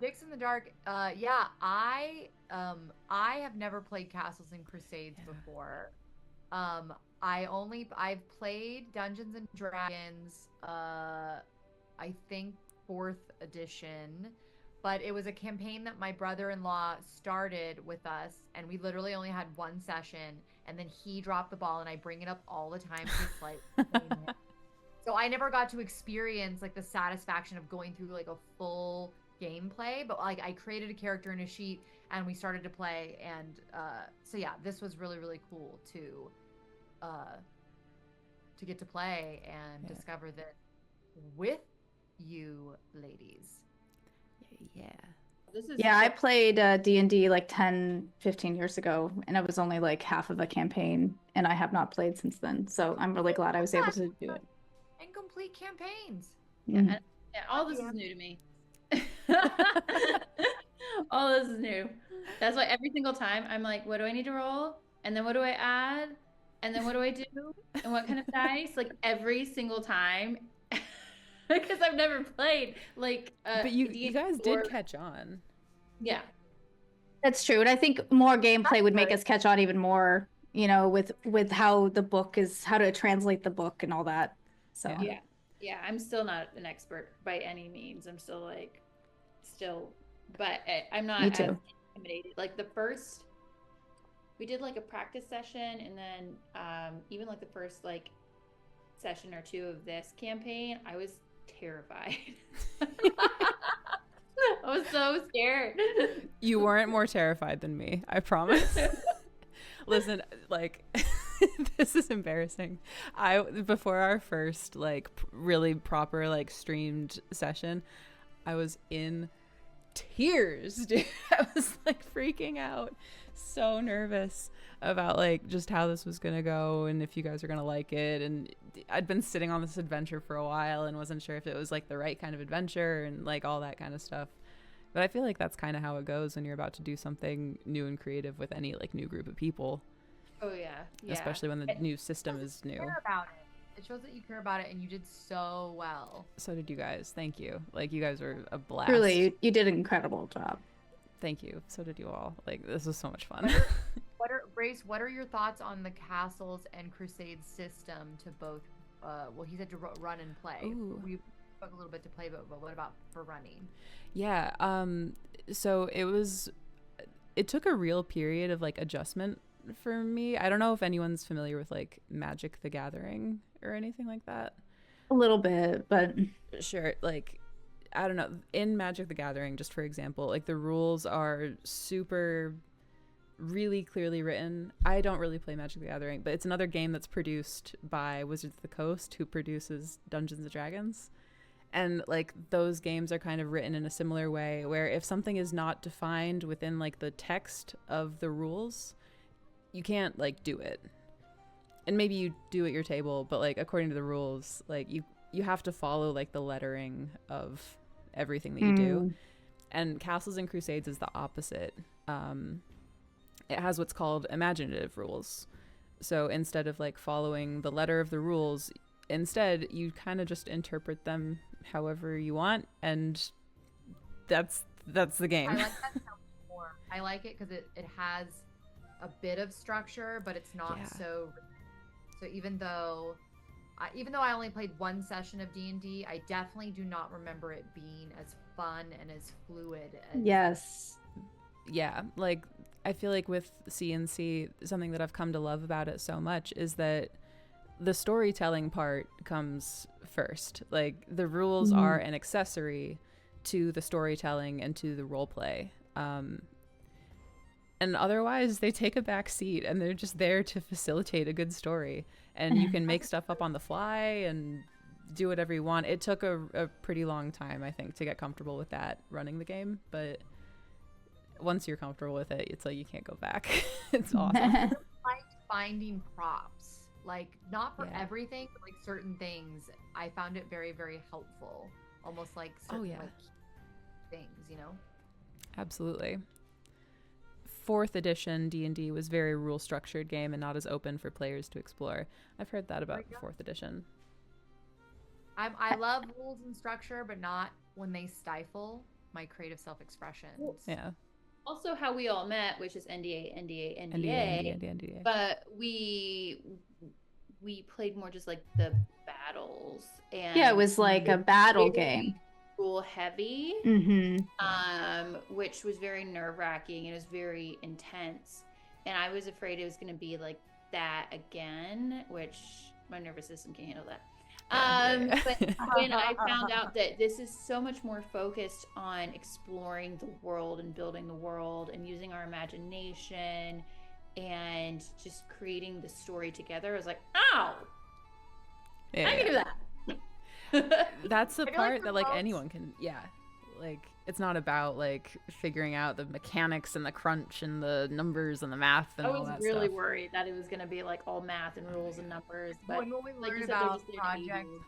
Dicks in the Dark. Yeah, I have never played Castles and Crusades before. I've played Dungeons and Dragons. I think 4th edition, but it was a campaign that my brother-in-law started with us, and we literally only had one session, and then he dropped the ball, and I bring it up all the time. It's like, so I never got to experience like the satisfaction of going through like a full gameplay, but like I created a character in a sheet and we started to play, and so yeah, this was really, really cool to get to play and discover that with you ladies. Yeah. This is Yeah, I played D&D like 10, 15 years ago, and it was only like half of a campaign, and I have not played since then. So I'm really glad I was able to do it. Incomplete campaigns. Yeah, Mhm. and, yeah, all this is new to me. All this is new. That's why every single time I'm like, what do I need to roll? And then what do I add? And then what do I do? And what kind of dice? Like every single time. Because I've never played like But you D&D guys or- did catch on. Yeah. That's true, and I think more gameplay would make us catch on even more. You know, with how the book is, how to translate the book and all that. So Yeah, I'm still not an expert by any means. I'm still like, but I'm not Me as too. intimidated. Like the first, we did like a practice session, and then even like the first like session or two of this campaign, I was terrified. I was so scared. You weren't more terrified than me, I promise. Listen, like this is embarrassing. Before our first like really proper like streamed session, I was in tears, dude. I was like freaking out, so nervous about like just how this was gonna go and if you guys are gonna like it. And I'd been sitting on this adventure for a while and wasn't sure if it was like the right kind of adventure and like all that kind of stuff. But I feel like that's kind of how it goes when you're about to do something new and creative with any like new group of people. Oh yeah. Especially when the new system is new. Care about it. It shows that you care about it, and you did so well. So did you guys. Thank you. Like you guys were a blast. Really, you did an incredible job. Thank you. So did you all. Like this was so much fun. Grace, what are your thoughts on the Castles and Crusades system to both? Well, he said to run and play. Ooh. We spoke a little bit to play, but what about for running? Yeah. So it took a real period of like adjustment for me. I don't know if anyone's familiar with like Magic the Gathering or anything like that. A little bit, but Sure. Like, I don't know. In Magic the Gathering, just for example, like the rules are super really clearly written. I don't really play Magic the Gathering, but it's another game that's produced by Wizards of the Coast, who produces Dungeons and Dragons. And like those games are kind of written in a similar way, where if something is not defined within like the text of the rules, you can't like do it. And maybe you do at your table, but like according to the rules, like you have to follow like the lettering of everything that you do. And Castles and Crusades is the opposite. It has what's called imaginative rules. So instead of like following the letter of the rules, instead you kind of just interpret them however you want, and that's the game. I like that sound more. I like it because it has a bit of structure, but it's not so. So even though I only played one session of D&D, I definitely do not remember it being as fun and as fluid as yes. Yeah, like I feel like with CNC, something that I've come to love about it so much is that the storytelling part comes first. Like the rules are an accessory to the storytelling and to the role play. And otherwise they take a back seat and they're just there to facilitate a good story. And you can make stuff up on the fly and do whatever you want. It took a pretty long time, I think, to get comfortable with that running the game. But once you're comfortable with it, it's like you can't go back. It's awesome. like finding props. Like not for Yeah. everything, but like certain things. I found it very, very helpful. Almost like certain like things, you know? Absolutely. 4th edition D&D was very rule structured game and not as open for players to explore. I've heard that about 4th edition. I love rules and structure, but not when they stifle my creative self-expression. Yeah. Also, how we all met, which is NDA, NDA, NDA. NDA, NDA. But we played more just like the battles, and Yeah, it was like a battle game. Rule heavy, which was very nerve-wracking and it was very intense. And I was afraid it was going to be like that again, which my nervous system can't handle that. But when I found out that this is so much more focused on exploring the world and building the world and using our imagination and just creating the story together, I was like, "Ow, Yeah, I can do that." That's the I feel part like that for like most- anyone can. Yeah, like it's not about like figuring out the mechanics and the crunch and the numbers and the math and I all was that really stuff. worried that it was going to be like all math and rules and numbers, but When we like you learn said, they're about just there to aid Project you.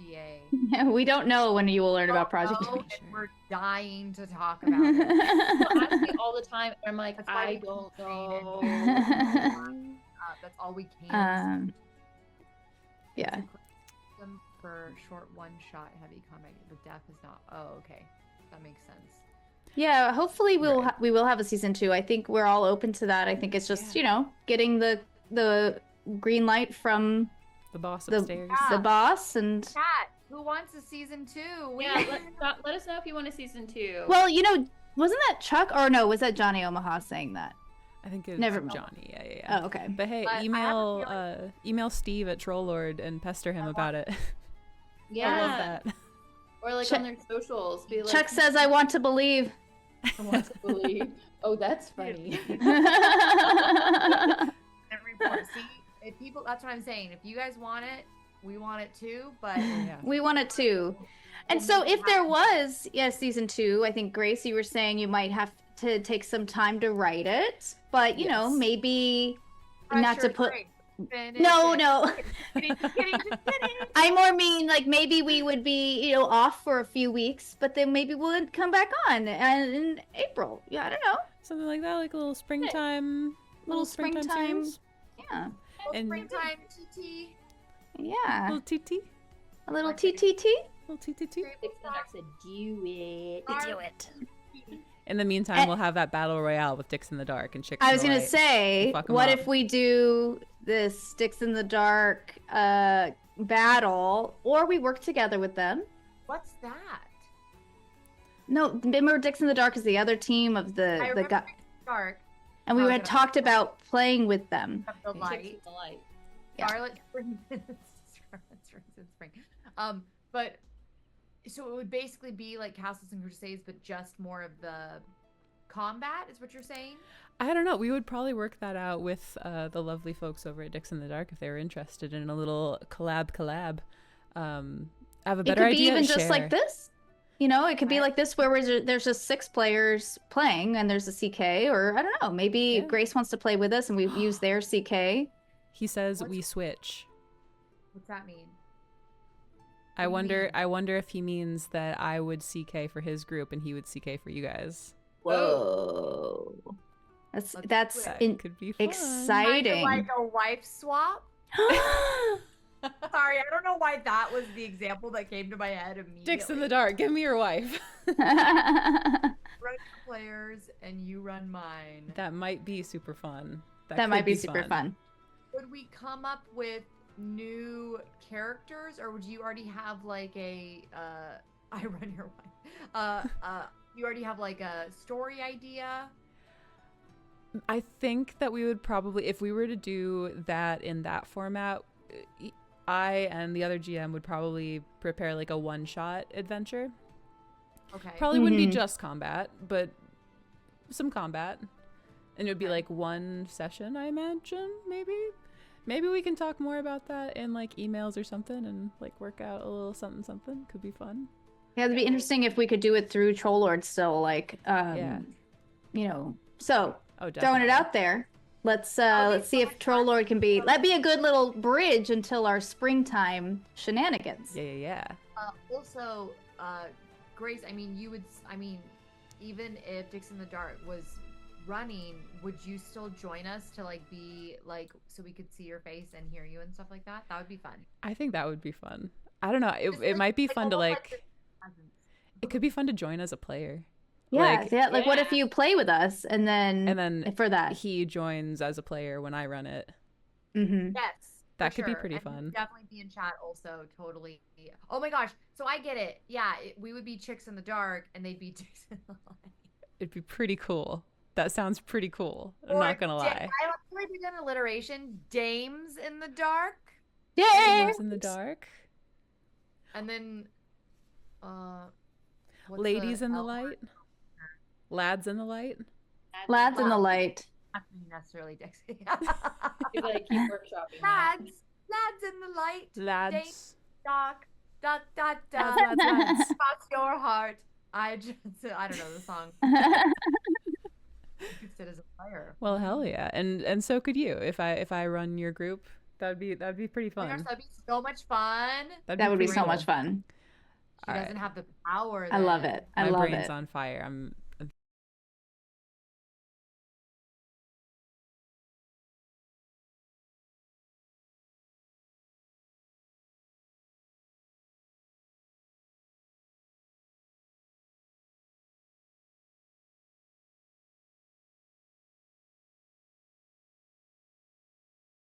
NDA. Yeah, we don't know when you will learn about Project. Oh, Sure. and we're dying to talk about it. People ask me all the time, and I'm like, That's why I we don't keep saying it. know. That's all we can. Yeah. Them for short one-shot heavy combat. The death is not. Oh, okay, that makes sense. Yeah, hopefully Right. we will have a season 2. I think we're all open to that. I think it's just, getting the green light from The boss the upstairs. the boss and Cat, who wants a season 2? Yeah, let us know if you want a season 2. well, wasn't that Chuck or no, was that Johnny Omaha saying that? I think it's Never mind. Johnny. Yeah. Oh, okay. But hey, But I have a email Steve at Trollord and pester him about it. yeah, I love that. or like Chuck- on their socials, be like, Chuck says I want to believe. I want to believe. Oh, that's funny. And report. See, if people, that's what I'm saying. If you guys want it, we want it too. But Yeah. We want it too. And so if there was, season 2, I think Grace, you were saying you might have to take some time to write it, but Yes. maybe not to pressure put. break. Finish No, it. no. Just kidding. I more mean like maybe we would be, off for a few weeks, but then maybe we'll come back on in April. Yeah, I don't know. Something like that, like a little springtime. Little springtime. series. Yeah. And Springtime TT. Yeah. little TT. A little TTT. Little TTT. Dixon said, do it. Do it. In the meantime, we'll have that battle royale with Dicks in the Dark and Chicks I in was the gonna Light. say, Fuck 'em what up. if we do this Sticks in the Dark battle, or we work together with them? What's that? No, remember Dicks in the Dark is the other team of I the remember guy, Dark. and we Oh, had did I- talked about playing with them. The Chicks light. with the light. Yeah. Scarlet Spring. Scarlet Springs in spring. But so it would basically be like Castles and Crusades, but just more of the combat, is what you're saying? I don't know. We would probably work that out with the lovely folks over at Dicks in the Dark if they were interested in a little collab. I have a It better could be idea. even to just share. like this. It could be Right. like this where there's just 6 players playing and there's a CK, or I don't know, maybe Yeah. Grace wants to play with us and we use their CK. He says What's- we switch. What's that mean? I do you wonder. mean? I wonder if he means that I would CK for his group and he would CK for you guys. Whoa. That's Let's that's do it. That could be fun. exciting. Like a wife swap? Sorry, I don't know why that was the example that came to my head immediately. Dicks in the Dark. Give me your wife. Run your players and you run mine. That might be super fun. That might could be super fun. Would we come up with new characters, or would you already have like a I run your wife? You already have like a story idea? I think that we would probably, if we were to do that in that format, I and the other GM would probably prepare like a one-shot adventure. Okay. Probably wouldn't be Mhm. just combat, but some combat. And it would be Okay. like one session, I imagine, maybe. Maybe we can talk more about that in like emails or something and like work out a little something. Could be fun. Yeah, it'd be interesting if we could do it through Trollord still, like Yeah. So Oh, definitely. throwing it out there. Let's see if Trollord can be that'd be a good little bridge until our springtime shenanigans. Yeah. Also, Grace, even if Dicks in the Dark was running, would you still join us to like be like so we could see your face and hear you and stuff like that? That would be fun. I think that would be fun. I don't know. Just It might be like, fun to almost like. the presents. It could be fun to join as a player. Yeah, Like, like what if you play with us and and then then for that? he joins as a player when I run it. Mm-hmm. Yes. That for could be sure. pretty And fun. definitely be in chat also. Totally. Oh my gosh. So I get it. Yeah, we would be chicks in the dark, and they'd be chicks in the light. It'd be pretty cool. That sounds pretty cool. I'm Or not gonna lie. I like we did an alliteration. Dames in the dark, Yeah. Dames in the dark. and then what's Ladies in the L light. Lads in the light. Lads in the light. Not necessarily Dixie. You gotta keep workshopping that. lads in the light. Lads. Dark. Dot dot dot. Lads. Spots your heart. I don't know the song. You could sit as a player. Well, hell yeah, and so could you if I run your group. That'd be pretty Oh my gosh, fun. that'd be so much fun. That'd That would be pretty so cool. much fun. She All doesn't right. have the power. I love then. it. I My love brain's it. on fire. I'm